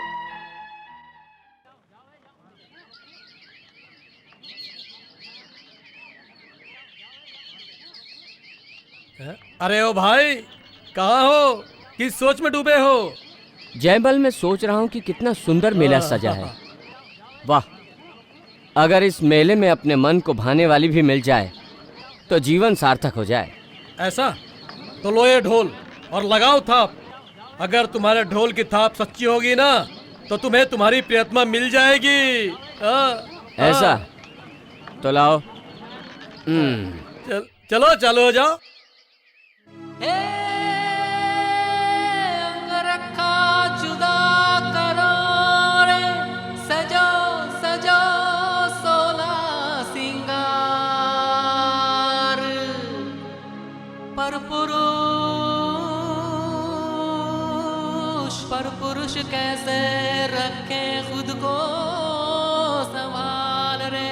अरे ओ भाई, कहाँ हो? किस सोच में डूबे हो? जयमल में सोच रहा हूँ कि कितना सुंदर मेला सजा है। वाह, अगर इस मेले में अपने मन को भाने वाली भी मिल जाए तो जीवन सार्थक हो जाए। ऐसा? तो लो ये ढोल और लगाओ थाप। अगर तुम्हारे ढोल की थाप सच्ची होगी ना तो तुम्हें तुम्हारी प्रियतमा मिल जाएगी। ऐसा? तो लाओ। चलो चलो जाओ। अंग रखा जुदा करो रे, सजो सजो सोला सिंगार, पर पुरुष कैसे रखे खुद को संभाल रे।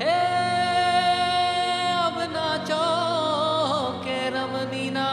हे अब नाचो के रमनीना।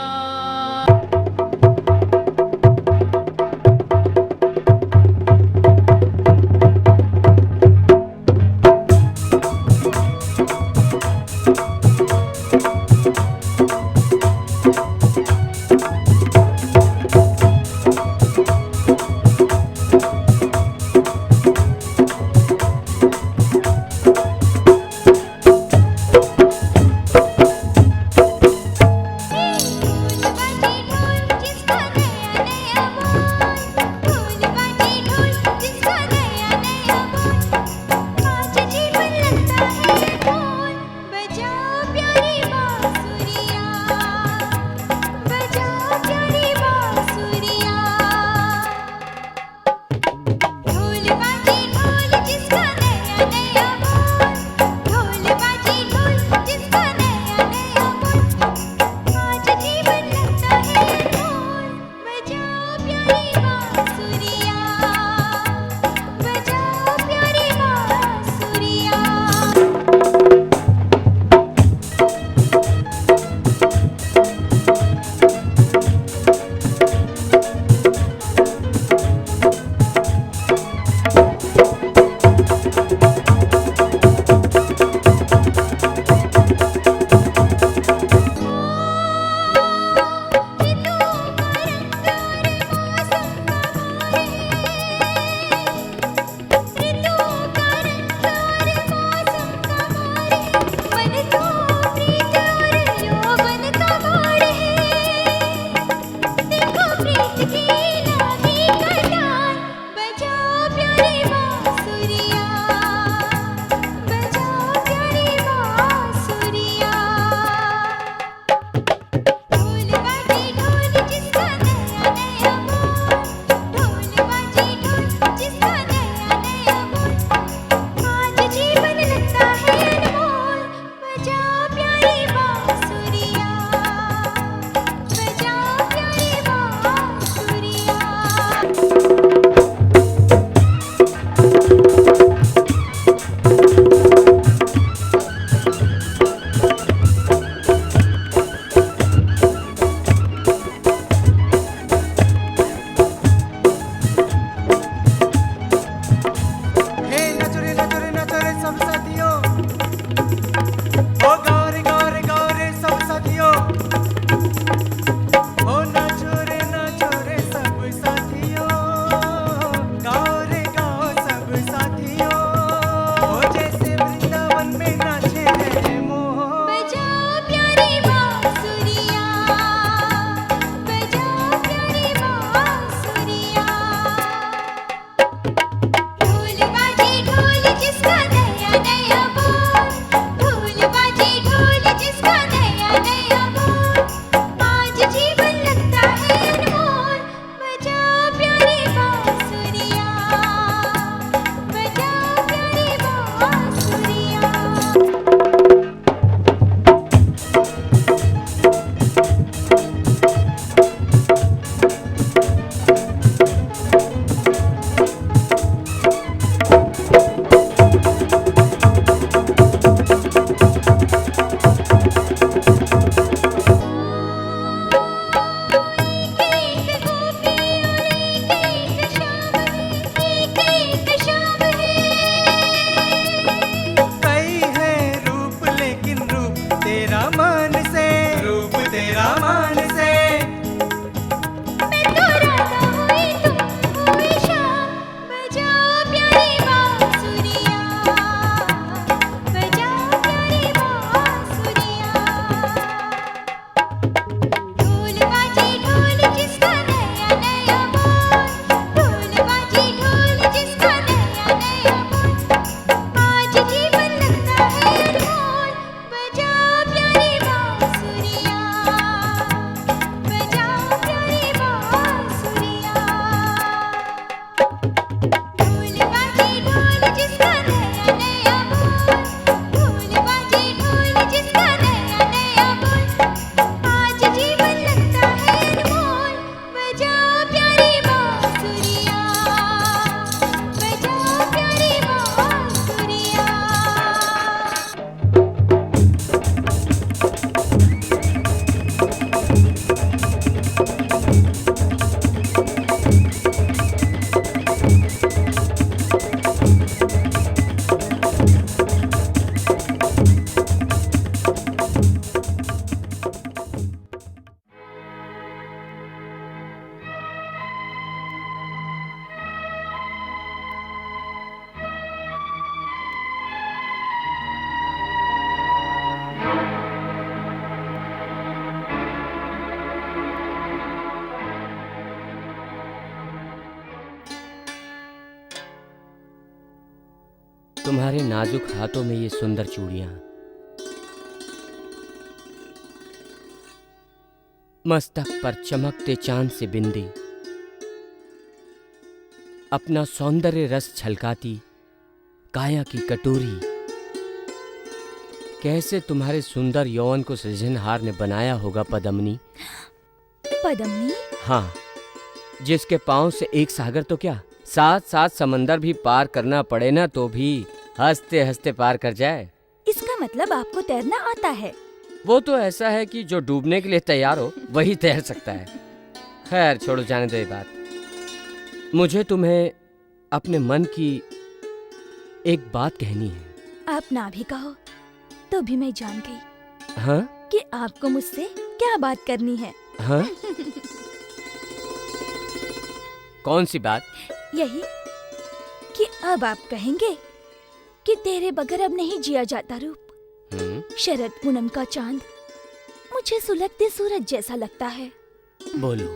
तुम्हारे नाजुक हाथों में ये सुंदर चूड़ियां, मस्तक पर चमकते चांद से बिंदी, अपना सौंदर्य रस छलकाती काया की कटोरी, कैसे तुम्हारे सुंदर यौवन को सृजनहार ने बनाया होगा पदमनी। पदमनी? हाँ, जिसके पांव से एक सागर तो क्या, सात सात समंदर भी पार करना पड़े ना तो भी हंसते हंसते पार कर जाए। इसका मतलब आपको तैरना आता है? वो तो ऐसा है कि जो डूबने के लिए तैयार हो वही तैर सकता है। खैर छोड़ो, जाने दो ये बात। मुझे तुम्हें अपने मन की एक बात कहनी है। आप ना भी कहो तो भी मैं जान गई हाँ? कि आपको मुझसे क्या बात करनी है। हाँ? कौन सी बात? यही कि अब आप कहेंगे कि तेरे बगैर अब नहीं जिया जाता रूप। शरद पूनम का चांद मुझे सुलगते सूरज जैसा लगता है। बोलो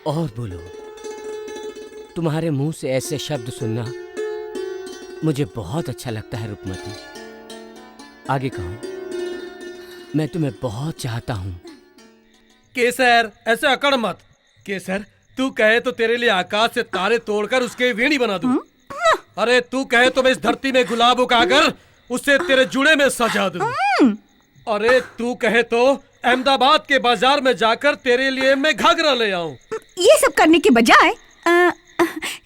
और बोलो। तुम्हारे मुंह से ऐसे शब्द सुनना मुझे बहुत अच्छा लगता है रुकमती। आगे कहो। मैं तुम्हें बहुत चाहता हूँ। केसर, ऐसे अकड़ मत। केसर, तू कहे तो तेरे लिए आकाश से तारे तोड़कर उसके वेणी बना दूं। अरे तू कहे तो मैं इस धरती में गुलाब उगाकर उसे तेरे जुड़े में सजा दूं। अरे तू कहे तो अहमदाबाद के बाजार में जाकर तेरे लिए मैं घाघरा ले आऊं। ये सब करने के बजाय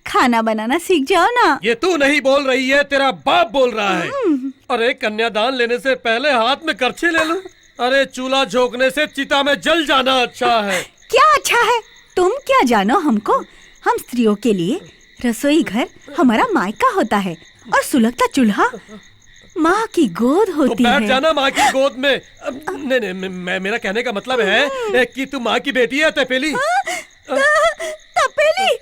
खाना बनाना सीख जाओ ना। ये तू नहीं बोल रही है, तेरा बाप बोल रहा है। अरे कन्यादान लेने से पहले हाथ में करछी ले लूं। अरे चूल्हा झोंकने से चिता में जल जाना अच्छा है। क्या अच्छा है? तुम क्या जानो हमको। हम स्त्रियों के लिए रसोई घर हमारा मायका होता है और सुलगता चूल्हा माँ की गोद होती तो बैठ है। जाना माँ की गोद में। नहीं, मेरा कहने का मतलब है कि तू माँ की बेटी है तपेली। तपेली?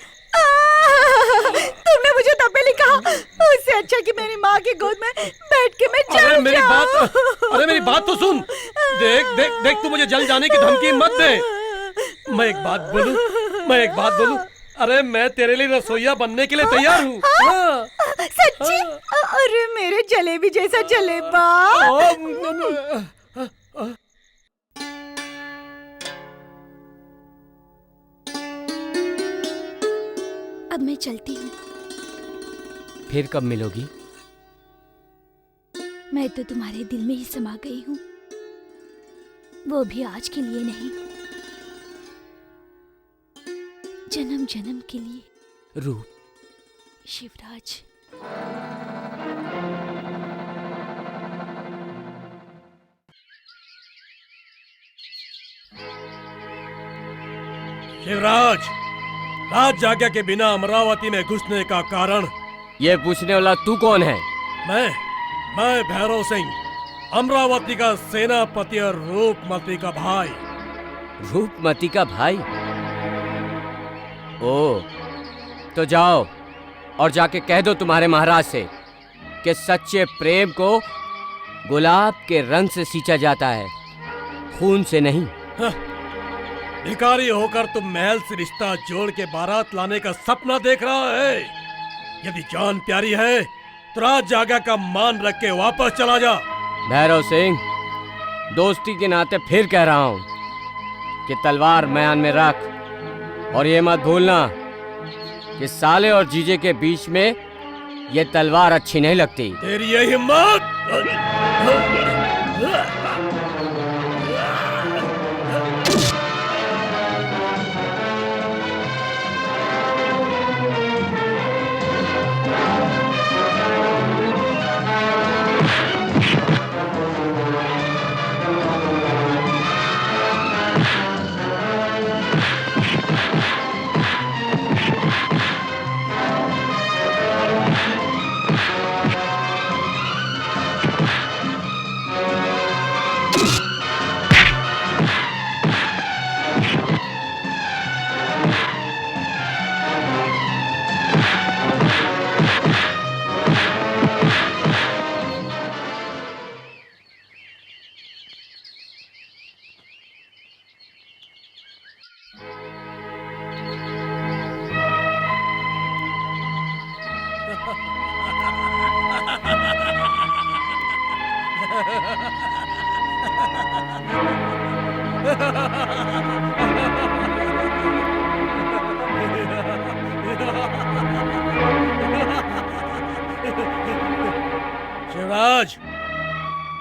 तुमने मुझे तपेली कहा? उससे अच्छा कि मेरी माँ की गोद में बैठ के मैं जल अरे मेरी जाऊं। मेरी बात तो सुन। देख देख देख, तू मुझे जल जाने की धमकी मत दे। मैं एक बात बोलूं। अरे मैं तेरे लिए रसोइया बनने के लिए तैयार हूँ। सच्ची? अरे मेरे जलेबी जैसा जलेबा। अब मैं चलती हूँ। फिर कब मिलोगी? मैं तो तुम्हारे दिल में ही समा गई हूँ, वो भी आज के लिए नहीं, जन्म जन्म के लिए। रूप। शिवराज। शिवराज, राज आज्ञा के बिना अमरावती में घुसने का कारण? ये पूछने वाला तू कौन है? मैं भैरव सिंह, अमरावती का सेनापति और रूपमती का भाई। रूपमती का भाई? ओ, तो जाओ और जाके कह दो तुम्हारे महाराज से कि सच्चे प्रेम को गुलाब के रंग से सींचा जाता है, खून से नहीं। भिखारी होकर तुम महल से रिश्ता जोड़ के बारात लाने का सपना देख रहा है। यदि जान प्यारी है तो राज आज्ञा का मान रख के वापस चला जा। भैरव सिंह, दोस्ती के नाते फिर कह रहा हूं कि तलवार म्यान में रख, और ये मत भूलना कि साले और जीजे के बीच में ये तलवार अच्छी नहीं लगती। तेरी ये हिम्मत! शिवराज,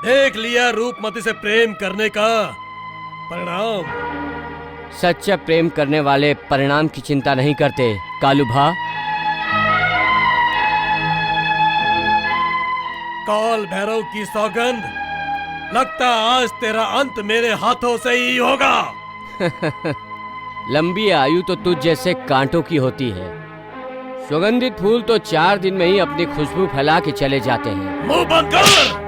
देख लिया रूपमती से प्रेम करने का परिणाम। सच्चा प्रेम करने वाले परिणाम की चिंता नहीं करते कालू भा। काल भैरव की सौगंध, लगता आज तेरा अंत मेरे हाथों से ही होगा। लंबी आयु तो तुझ जैसे कांटों की होती है। सुगंधित फूल तो 4 दिन में ही अपनी खुशबू फैला के चले जाते हैं। मुंह बंद कर।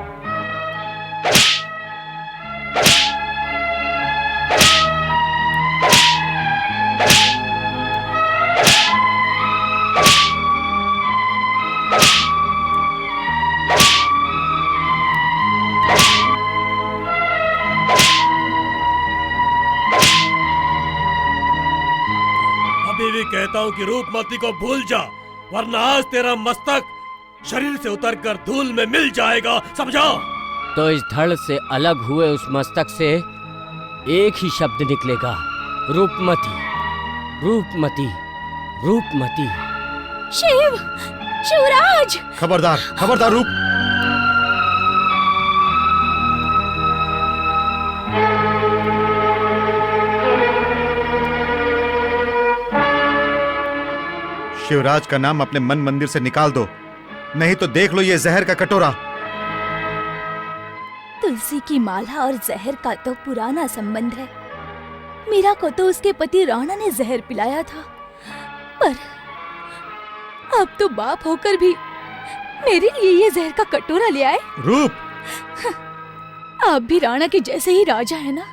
अभी भी कहता हूँ कि रूपमती को भूल जा, वरना आज तेरा मस्तक शरीर से उतरकर धूल में मिल जाएगा, समझा? तो इस धड़ से अलग हुए उस मस्तक से एक ही शब्द निकलेगा, रूपमती, रूपमती, रूपमती। शिवराज! खबरदार, खबरदार रूप। शिवराज का नाम अपने मन मंदिर से निकाल दो, नहीं तो देख लो ये जहर का कटोरा। तुलसी की माला और जहर का तो पुराना संबंध है। मीरा को तो उसके पति राणा ने जहर पिलाया था, पर अब तो बाप होकर भी मेरे लिए ये जहर का कटोरा ले आए। रूप! आप भी राणा के जैसे ही राजा है ना।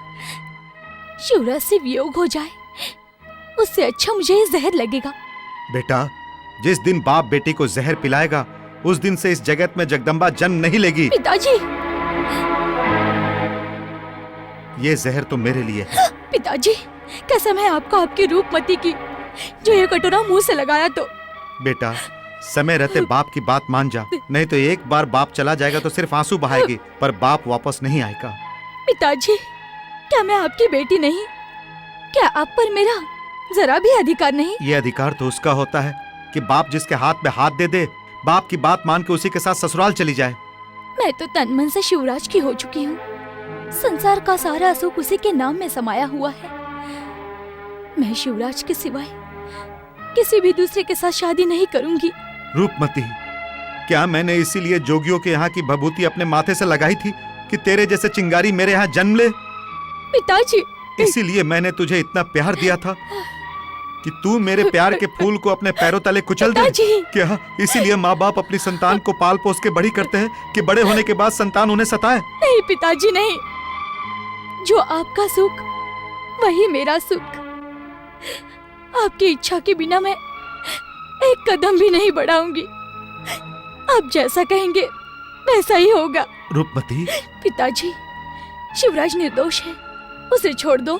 शिवराज से वियोग हो जाए, उससे अच्छा मुझे ये जहर लगेगा। बेटा, जिस दिन बाप बेटी को जहर पिलाएगा उस दिन से इस जगत में जगदम्बा जन्म नहीं लेगी। पिताजी! ये जहर तो मेरे लिए है। पिताजी, कसम है आपको आपकी रूपमती की, जो ये कटोरा मुंह से लगाया तो। बेटा, समय रहते बाप की बात मान जा, नहीं तो एक बार बाप चला जाएगा तो सिर्फ आंसू बहाएगी, पर बाप वापस नहीं आएगा। पिताजी, क्या मैं आपकी बेटी नहीं? क्या आप पर मेरा जरा भी अधिकार नहीं? ये अधिकार तो उसका होता है कि बाप जिसके हाथ में हाथ दे दे, बाप की बात मान के उसी के साथ ससुराल चली जाए। मैं तो तन मन से शिवराज की हो चुकी हूँ। संसार का सारा सुख उसी के नाम में समाया हुआ है। मैं शिवराज के सिवाय किसी भी दूसरे के साथ शादी नहीं करूंगी। रूपमती, क्या मैंने इसीलिए जोगियों के यहाँ की भभूति अपने माथे से लगाई थी कि तेरे जैसे चिंगारी मेरे यहाँ जन्म ले? पिताजी, इसीलिए मैंने तुझे इतना प्यार दिया था कि तू मेरे प्यार के फूल को अपने पैरों तले कुचल दे। क्या इसीलिए माँ बाप अपनी संतान को पाल पोस के बड़ी करते हैं कि बड़े होने के बाद संतान उन्हें सताए? नहीं पिताजी, नहीं। जो आपका सुख वही मेरा सुख। आपकी इच्छा के बिना मैं एक कदम भी नहीं बढ़ाऊंगी। आप जैसा कहेंगे वैसा ही होगा। रूपमती! पिताजी, शिवराज निर्दोष है, उसे छोड़ दो।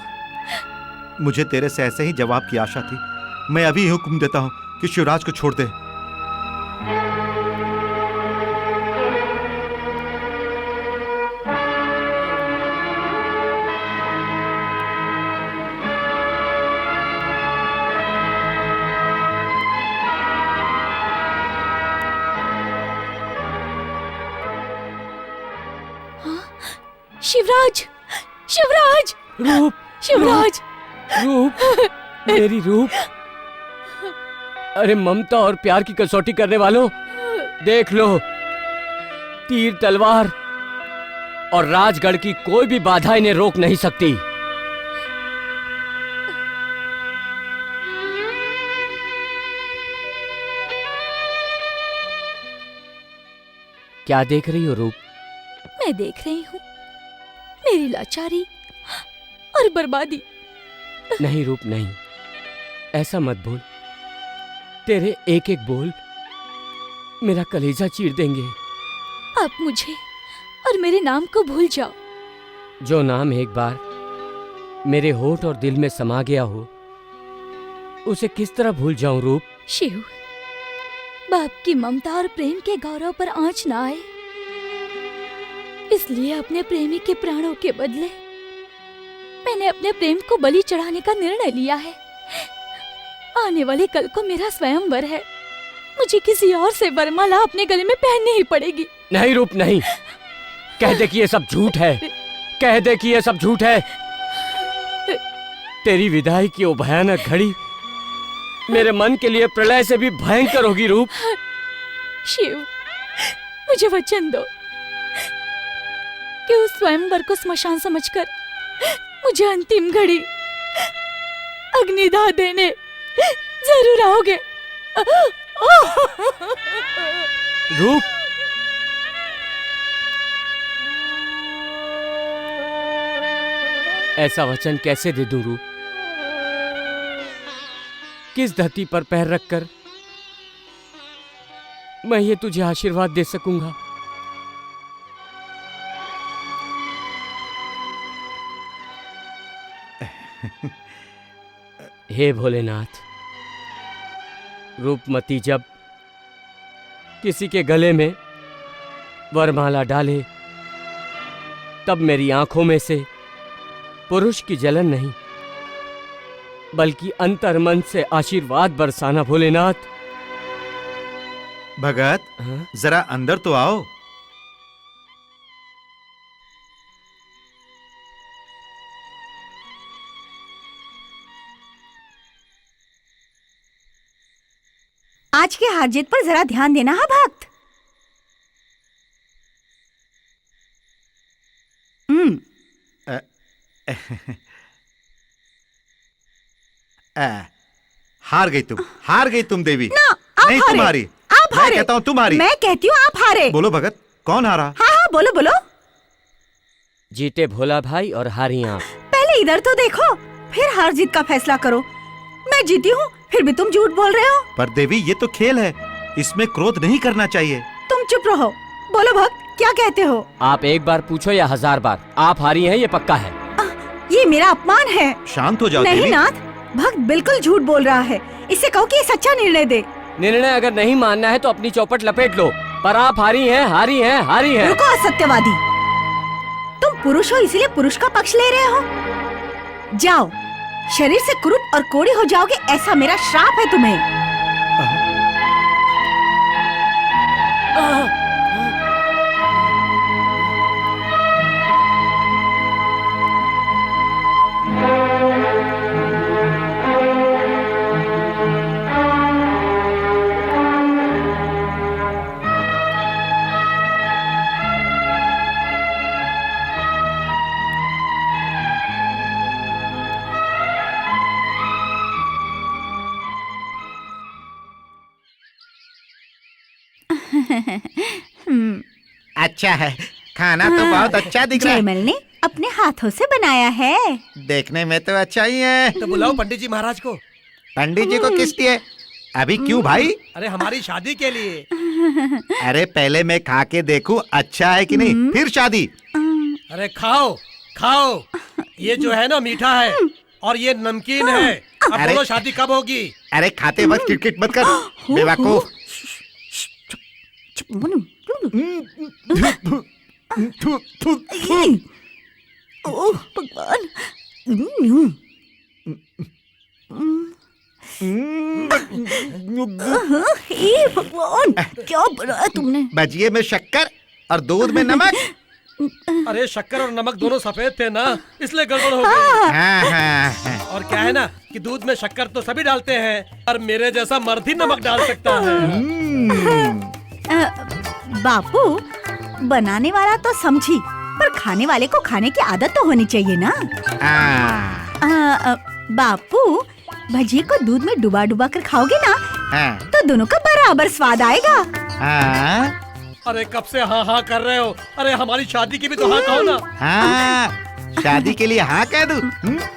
मुझे तेरे से ऐसे ही जवाब की आशा थी। मैं अभी हुक्म देता हूँ कि शिवराज को छोड़ दे। शिवराज! शिवराज! रूप! शिवराज! रूप! मेरी रूप! अरे ममता और प्यार की कसौटी करने वालों, देख लो, तीर तलवार और राजगढ़ की कोई भी बाधा इन्हें रोक नहीं सकती। क्या देख रही हो रूप? मैं देख रही हूँ मेरी लाचारी और बर्बादी। नहीं रूप, नहीं, ऐसा मत बोल। तेरे एक एक बोल मेरा कलेजा चीर देंगे। आप मुझे और मेरे नाम को भूल जाओ। जो नाम एक बार मेरे होठ और दिल में समा गया हो, उसे किस तरह भूल जाऊं रूप? शिव, बाप की ममता और प्रेम के गौरव पर आंच ना आए, इसलिए अपने प्रेमी के प्राणों के बदले मैंने अपने प्रेम को बलि चढ़ाने का निर्णय लिया है। आने वाले कल को मेरा स्वयंवर है। मुझे किसी और से वरमाला अपने गले में पहननी ही पड़ेगी। नहीं रूप नहीं, कह दे कि ये सब झूठ है, कह दे कि ये सब झूठ है। तेरी विदाई की वो भयानक घड़ी मेरे मन के लिए प्रलय से भी भयंकर होगी रूप। शिव, मुझे वचन दो कि उस स्वयंवर को स्मशान समझकर मुझे अंतिम घड़ी अग्निदाह देने जरूर आओगे। रूप, ऐसा वचन कैसे दे दूं रूप? किस धरती पर पैर रखकर मैं ये तुझे आशीर्वाद दे सकूंगा? हे भोलेनाथ, रूपमती जब किसी के गले में वरमाला डाले तब मेरी आंखों में से पुरुष की जलन नहीं बल्कि अंतर मन से आशीर्वाद बरसाना भोलेनाथ। भगत, हाँ? जरा अंदर तो आओ। आज के हार जीत पर जरा ध्यान देना है भक्त। हार गई तुम देवी। ना, आप नहीं हारे, तुम्हारी, आप मैं हारे। कहता हूँ तुम्हारी। मैं कहती हूँ आप हारे। बोलो भगत, कौन हारा? हाँ हाँ बोलो बोलो। जीते भोला भाई और हारी आप। पहले इधर तो देखो, फिर हार जीत का फैसला करो। मैं जीती हूँ, फिर भी तुम झूठ बोल रहे हो। पर देवी, ये तो खेल है, इसमें क्रोध नहीं करना चाहिए। तुम चुप रहो। बोलो भक्त, क्या कहते हो? आप एक बार पूछो या 1000 बार, आप हारी हैं ये पक्का है। ये मेरा अपमान है। शांत हो जाओ नहीं देवी। नाथ, भक्त बिल्कुल झूठ बोल रहा है। इससे कहो कि ये सच्चा निर्णय दे। निर्णय अगर नहीं मानना है तो अपनी चौपट लपेट लो, पर आप हारी हैं, हारी हैं, हारी हैं। रुको असत्यवादी, तुम पुरुष हो इसलिए पुरुष का पक्ष ले रहे हो। जाओ, शरीर से कुरूप और कोढ़ी हो जाओगे, ऐसा मेरा श्राप है तुम्हें। अच्छा है, खाना तो बहुत अच्छा दिख रहा है। जयमल ने अपने हाथों से बनाया है। देखने में तो अच्छा ही है। तो बुलाओ पंडित जी महाराज को। पंडित जी को किस लिए? अभी क्यों भाई? अरे हमारी शादी के लिए। अरे पहले मैं खा के देखूं अच्छा है कि नहीं, फिर शादी। अरे खाओ खाओ, ये जो है ना मीठा है और ये नमकीन है। अब अरे- बोलो शादी कब होगी? अरे खाते वक्त किटकिट मत कर बेवकूफ। ओह भगवान। हे भगवान, क्या बनाया तुमने? भजिए में शक्कर और दूध में नमक। अरे शक्कर और नमक दोनों सफेद थे ना, इसलिए गड़बड़ हो गई। हाँ। और क्या है ना कि दूध में शक्कर तो सभी डालते हैं, और मेरे जैसा मर्द ही नमक डाल सकता है। बापू, बनाने वाला तो समझी, पर खाने वाले को खाने की आदत तो होनी चाहिए ना। बापू, भजिए को दूध में डुबा डुबा कर खाओगे ना, तो दोनों का बराबर स्वाद आएगा। अरे कब से हाँ हाँ कर रहे हो? अरे हमारी शादी की भी तो हाँ कहो ना। हाँ, शादी के लिए हाँ कह दूं?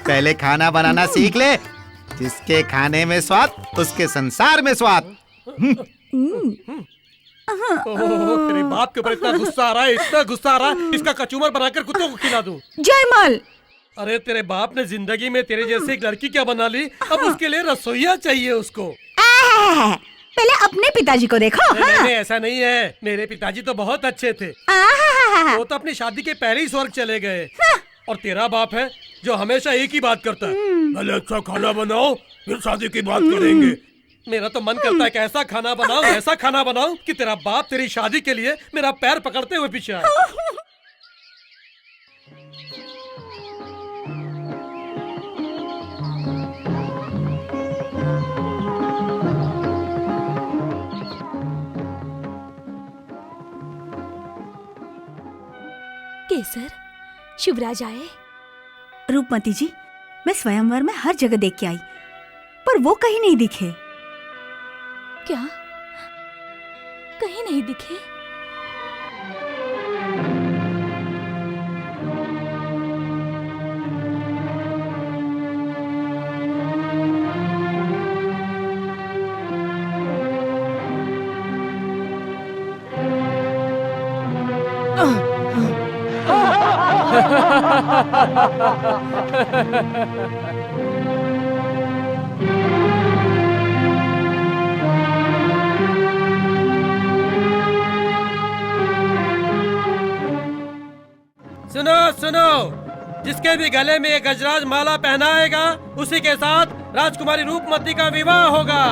पहले खाना बनाना सीख ले। जिसके खाने में स्वाद, उसके संसार में स्वाद। ओह, तेरे बाप के ऊपर इतना गुस्सा आ रहा है, इतना गुस्सा आ रहा है, इसका कचूमर बनाकर कुत्तों को खिला दूं। जयमल, अरे तेरे बाप ने जिंदगी में तेरे जैसे एक लड़की क्या बना ली, अब उसके लिए रसोईया चाहिए उसको। पहले अपने पिताजी को देखो। नहीं, ऐसा नहीं है, मेरे पिताजी तो बहुत अच्छे थे। वो तो अपनी शादी के पहले ही स्वर्ग चले गए। और तेरा बाप है जो हमेशा एक ही बात करता है, पहले अच्छा खाना बनाओ फिर शादी की बात करेंगे। मेरा तो मन करता है कि ऐसा खाना बनाऊं, ऐसा खाना बनाऊं कि तेरा बाप तेरी शादी के लिए मेरा पैर पकड़ते हुए पीछे आए। केसर, शिवराज आए? रूपमती जी, मैं स्वयंवर में हर जगह देख के आई, पर वो कहीं नहीं दिखे। क्या कहीं नहीं दिखे? सुनो सुनो, जिसके भी गले में ये गजराज माला पहनाएगा उसी के साथ राजकुमारी रूपमती का विवाह होगा।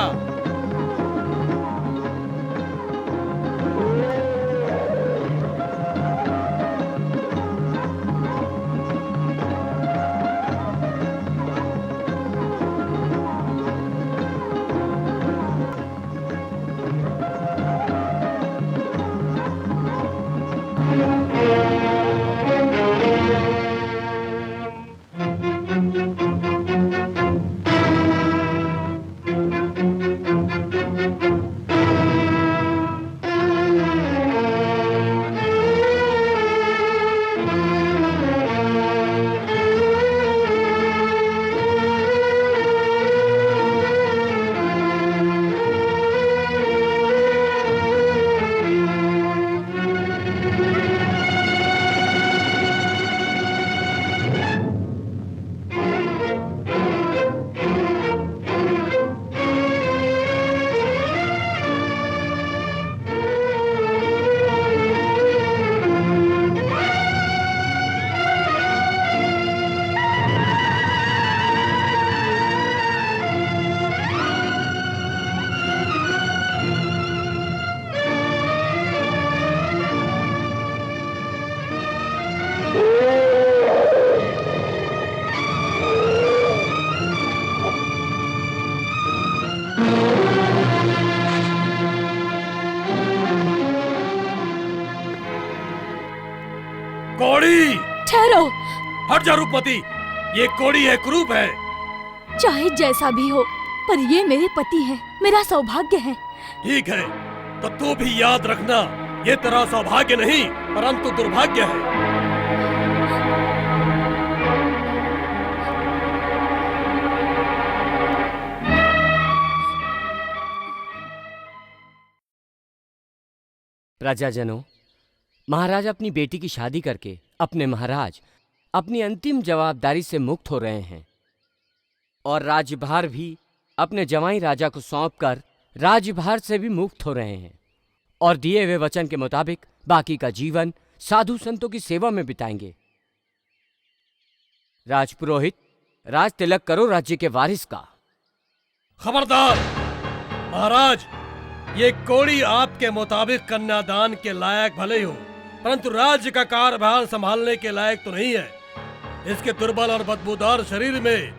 कोड़ी! ठहरो! हट जा रूपमती, ये कोड़ी है, कुरूप है। चाहे जैसा भी हो, पर ये मेरे पति हैं, मेरा सौभाग्य है। ठीक है, तो तू भी याद रखना, ये तेरा सौभाग्य नहीं परंतु दुर्भाग्य है। प्रजाजनों, महाराज अपनी बेटी की शादी करके अपने महाराज अपनी अंतिम जवाबदारी से मुक्त हो रहे हैं और राज्यभार भी अपने जवाई राजा को सौंपकर राज्यभार से भी मुक्त हो रहे हैं और दिए हुए वचन के मुताबिक बाकी का जीवन साधु संतों की सेवा में बिताएंगे। राजपुरोहित, राज तिलक करो राज्य के वारिस का। खबरदार महाराज, ये कोड़ी आपके मुताबिक कन्यादान के लायक भले ही हो, परंतु राज्य का कार्यभार संभालने के लायक तो नहीं है। इसके दुर्बल और बदबूदार शरीर में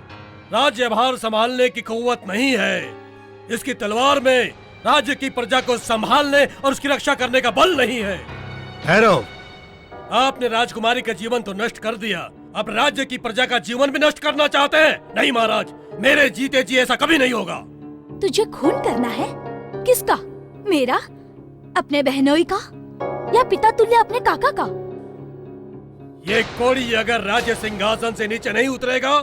राज्यभार संभालने की कुव्वत नहीं है। इसकी तलवार में राज्य की प्रजा को संभालने और उसकी रक्षा करने का बल नहीं है। ठहरो। आपने राजकुमारी का जीवन तो नष्ट कर दिया, अब राज्य की प्रजा का जीवन भी नष्ट करना चाहते हैं? नहीं महाराज, मेरे जीते जी ऐसा कभी नहीं होगा। तुझे खून करना है? किसका? मेरा? अपने बहनोई का? या पिता तुल्य अपने काका का? ये कोड़ी अगर राज्य सिंहासन से नीचे नहीं उतरेगा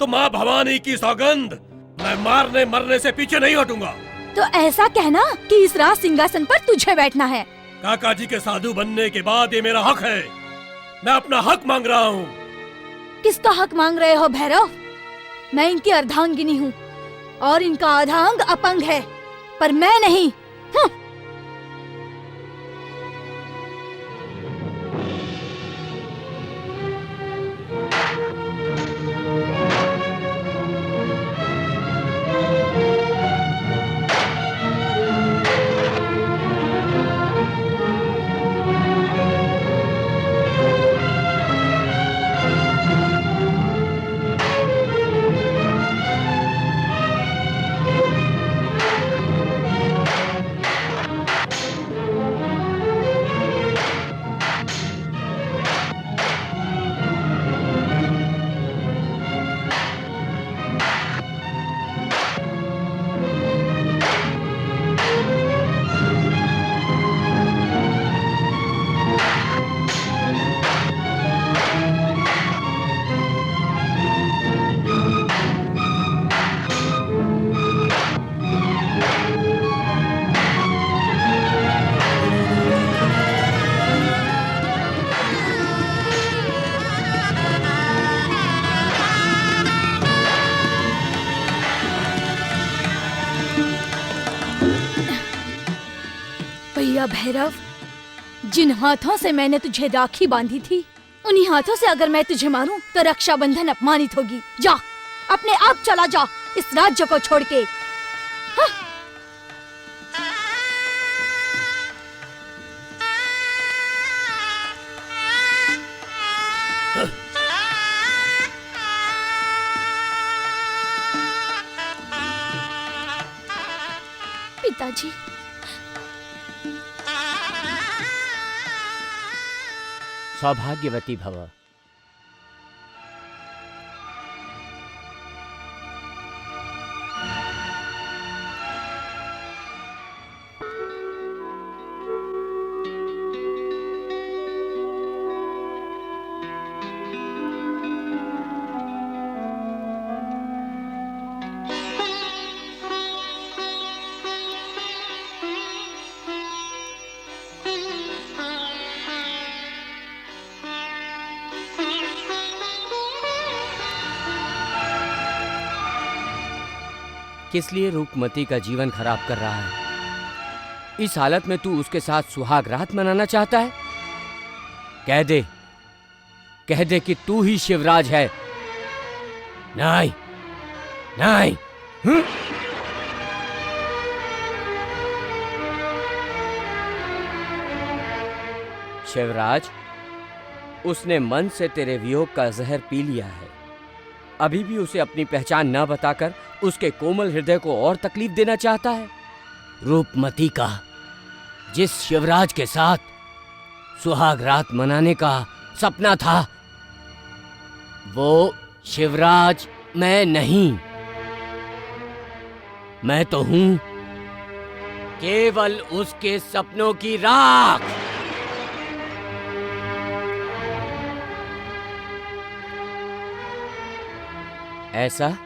तो माँ भवानी की सौगंध, मैं मारने मरने से पीछे नहीं हटूंगा। तो ऐसा कहना कि इस राज सिंहासन पर तुझे बैठना है। काका जी के साधु बनने के बाद ये मेरा हक है, मैं अपना हक मांग रहा हूँ। किसका हक मांग रहे हो भैरव? मैं इनकी अर्धांगिनी हूँ और इनका आधांग अपंग है, पर मैं नहीं। भैरव, जिन हाथों से मैंने तुझे राखी बांधी थी, उन्हीं हाथों से अगर मैं तुझे मारूं तो रक्षाबंधन अपमानित होगी। जा, अपने आप चला जा इस राज्य को छोड़ के। हाँ। पिताजी, सौभाग्यवती भव। किस लिए रूपमती का जीवन खराब कर रहा है? इस हालत में तू उसके साथ सुहाग रात मनाना चाहता है? कह दे कि तू ही शिवराज है। नहीं, नहीं। शिवराज, उसने मन से तेरे वियोग का जहर पी लिया है। अभी भी उसे अपनी पहचान न बताकर उसके कोमल हृदय को और तकलीफ देना चाहता है। रूपमती का जिस शिवराज के साथ सुहाग रात मनाने का सपना था, वो शिवराज मैं नहीं। मैं तो हूं केवल उसके सपनों की राख। ऐसा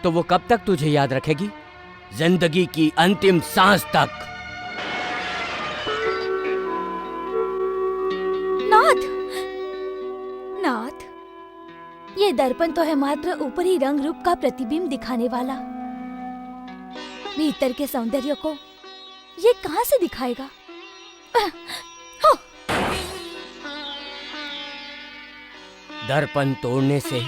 तो वो कब तक तुझे याद रखेगी? जिंदगी की अंतिम सांस तक। नाथ, नाथ, ये दर्पण तो है मात्र ऊपरी रंग रूप का प्रतिबिंब दिखाने वाला। भीतर के सौंदर्य को ये कहां से दिखाएगा? दर्पण तोड़ने से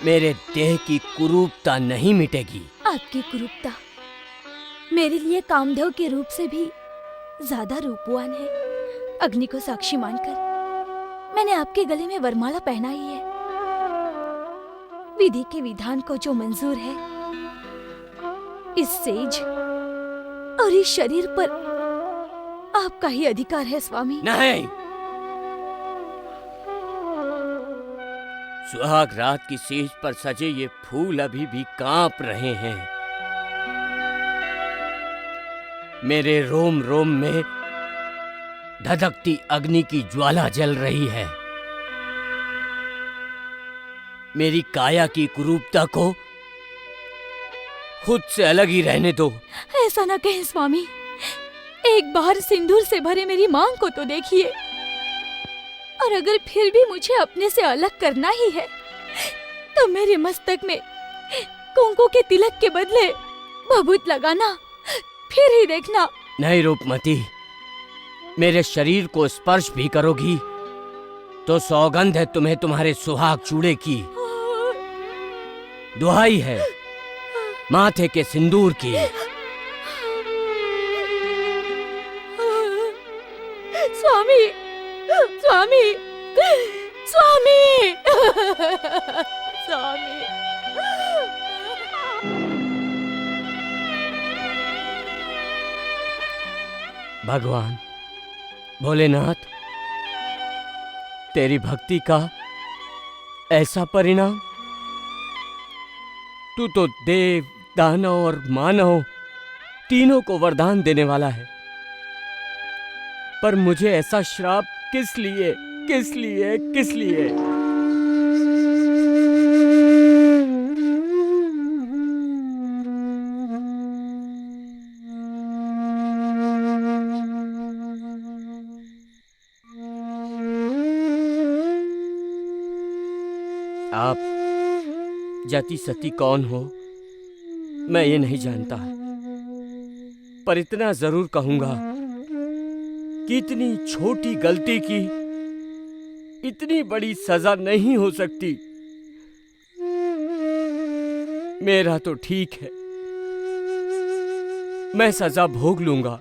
मेरे देह की कुरूपता नहीं मिटेगी। आपकी कुरूपता मेरे लिए कामदेव के रूप से भी ज्यादा रूपवान है। अग्नि को साक्षी मानकर मैंने आपके गले में वरमाला पहनाई है। विधि के विधान को जो मंजूर है, इस सेज और इस शरीर पर आपका ही अधिकार है स्वामी। नहीं, सुहाग रात की सेज पर सजे ये फूल अभी भी कांप रहे हैं। मेरे रोम रोम में धधकती अग्नि की ज्वाला जल रही है। मेरी काया की कुरूपता को खुद से अलग ही रहने दो। ऐसा न कहें स्वामी, एक बार सिंदूर से भरे मेरी मांग को तो देखिए। और अगर फिर भी मुझे अपने से अलग करना ही है, तो मेरे मस्तक में कुंकू के तिलक के बदले भभूत लगाना, फिर ही देखना। नहीं रूपमती, मेरे शरीर को स्पर्श भी करोगी तो सौगंध है तुम्हें तुम्हारे सुहाग चूड़े की। दुहाई है माथे के सिंदूर की। स्वामी, स्वामी, स्वामी, स्वामी। भगवान भोलेनाथ, तेरी भक्ति का ऐसा परिणाम। तू तो देव, दानव और मानव तीनों को वरदान देने वाला है, पर मुझे ऐसा श्राप किस लिए, किस लिए, किस लिए? आप जाति सती कौन हो मैं ये नहीं जानता, पर इतना जरूर कहूंगा कि इतनी छोटी गलती की इतनी बड़ी सजा नहीं हो सकती। मेरा तो ठीक है, मैं सजा भोग लूंगा,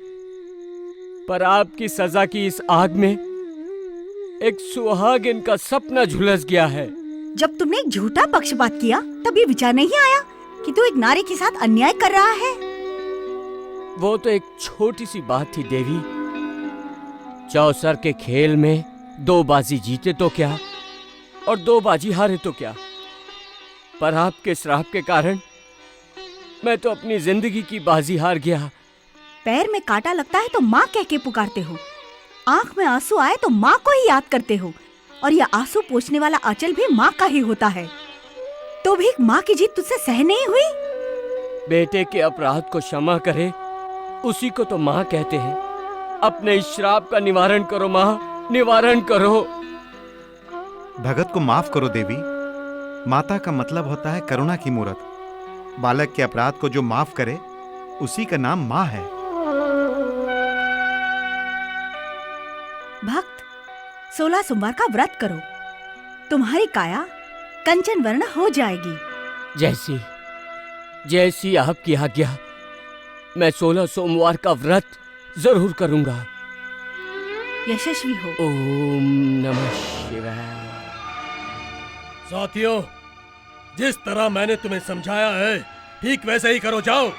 पर आपकी सजा की इस आग में एक सुहागिन का सपना झुलस गया है। जब तुमने एक झूठा पक्षपात किया तब ये विचार नहीं आया कि तू एक नारी के साथ अन्याय कर रहा है? वो तो एक छोटी सी बात थी देवी। चौसर के खेल में 2 बाजी जीते तो क्या और 2 बाजी हारे तो क्या, पर आपके श्राप के कारण मैं तो अपनी जिंदगी की बाजी हार गया। पैर में कांटा लगता है तो माँ कह के पुकारते हो, आंख में आंसू आए तो माँ को ही याद करते हो, और यह आंसू पोंछने वाला आंचल भी माँ का ही होता है। तो भी एक माँ की जीत तुझसे सह नहीं हुई? बेटे के अपराध को क्षमा करे उसी को तो माँ कहते हैं। अपने इस श्राप का निवारण करो माँ, निवारण करो। भगत को माफ करो देवी। माता का मतलब होता है करुणा की मूरत। बालक के अपराध को जो माफ करे उसी का नाम माँ है। भक्त, 16 सोमवार का व्रत करो, तुम्हारी काया कंचन वर्ण हो जाएगी। जैसी जैसी आपकी आज्ञा, मैं 16 सोमवार का व्रत जरूर करूंगा। यशस्वी हो। ओम नमः शिवाय। साथियों, जिस तरह मैंने तुम्हें समझाया है ठीक वैसे ही करो, जाओ।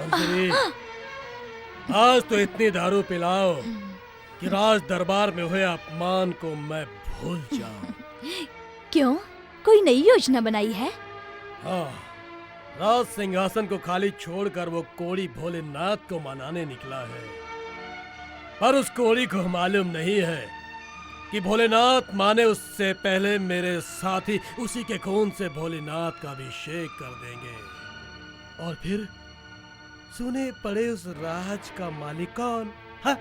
मंजरी, आज तो इतनी दारू पिलाओ कि राज दरबार में हुए अपमान को मैं भूल जाऊं। क्यों, कोई नई योजना बनाई है? हाँ, राज सिंहासन को खाली छोड़कर वो कोड़ी भोलेनाथ को मनाने निकला है, पर उस कोड़ी को मालूम नहीं है कि भोलेनाथ माने उससे पहले मेरे साथी उसी के खून से भोलेनाथ का अभिषेक कर देंगे, और फिर सुने पड़े उस राज का मालिक कौन? हाँ?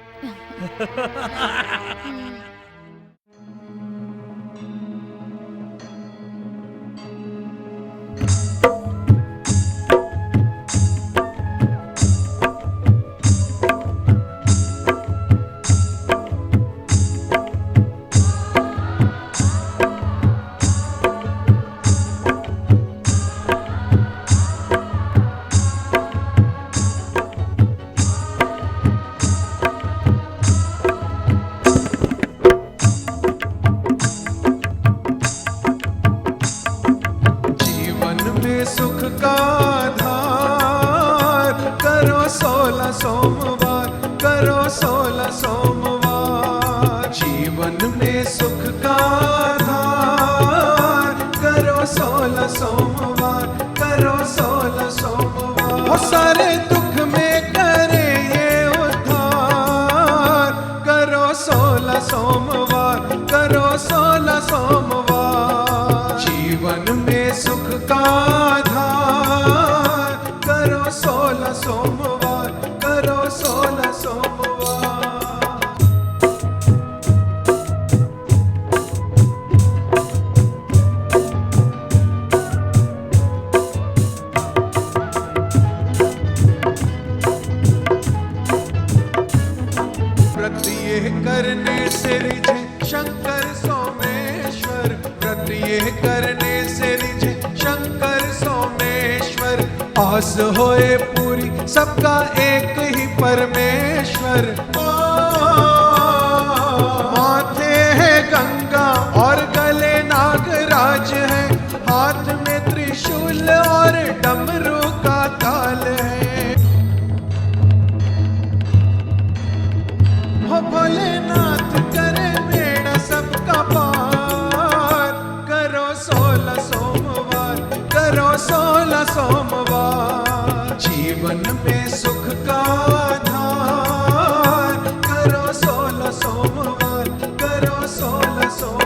सुख का आधार करो 16 सोमवार, करो 16 सोमवार। जीवन में सुख का आधार करो 16 सोमवार, करो 16 सोमवार। और सारे दुख में करे ये उद्धार, करो 16 सोमवार, करो 16 सोमवार। जीवन में सुख का आधार करो 16 सोमवार, करो 16 सोमवार। व्रत ये करने से रिझे शंकर सोमेश्वर, व्रत ये करने से रिझे शंकर सोमेश्वर। आस होए पूरी सबका एक ही परमेश्वर। माथे है गंगा और गले नागराज है, हाथ में त्रिशूल और डमरू का ताल है। हो भोलेनाथ करे बेड़ा सबका पार, करो 16 सोमवार, करो 16 सोमवार। जीवन में सुख का आधार करो 16 सोमवार, करो 16 सोमवार।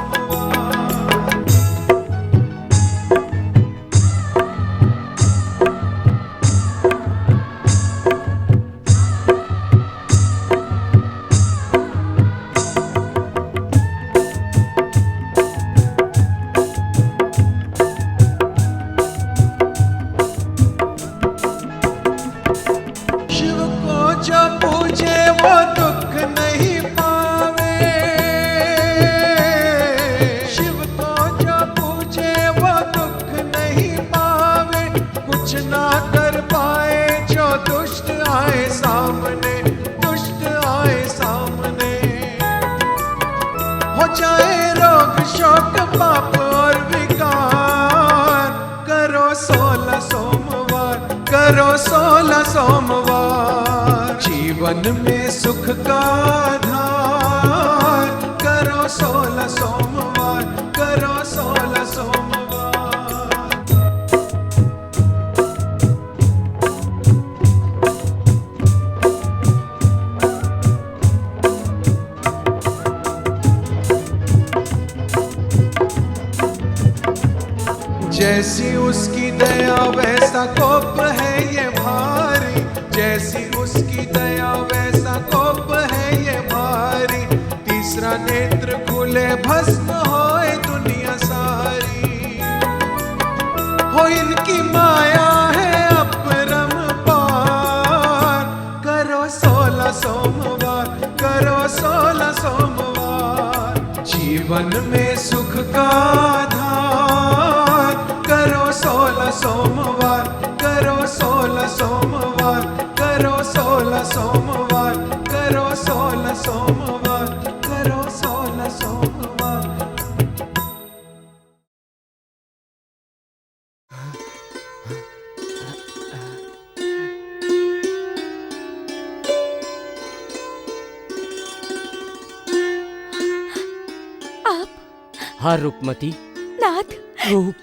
आए सामने, दुष्ट आए सामने, हो जाए रोग शोक पाप और विकार, करो 16 सोमवार, करो 16 सोमवार, जीवन में सुख का आधार, करो 16 सोमवार, करो 16 सोमवार। जैसी उसकी दया वैसा कोप है ये भारी, जैसी उसकी दया वैसा कोप है ये भारी, तीसरा नेत्र खुले भस्म होए दुनिया सारी, हो इनकी माया है अपरम पार, करो 16 सोमवार, करो 16 सोमवार, जीवन में सुख का आधार, करो 16 सोमवार, करो 16 सोमवार, करो 16 सोमवार, करो 16 सोमवार, करो 16 सोमवार। हाँ रुकमती, नाथ, रूप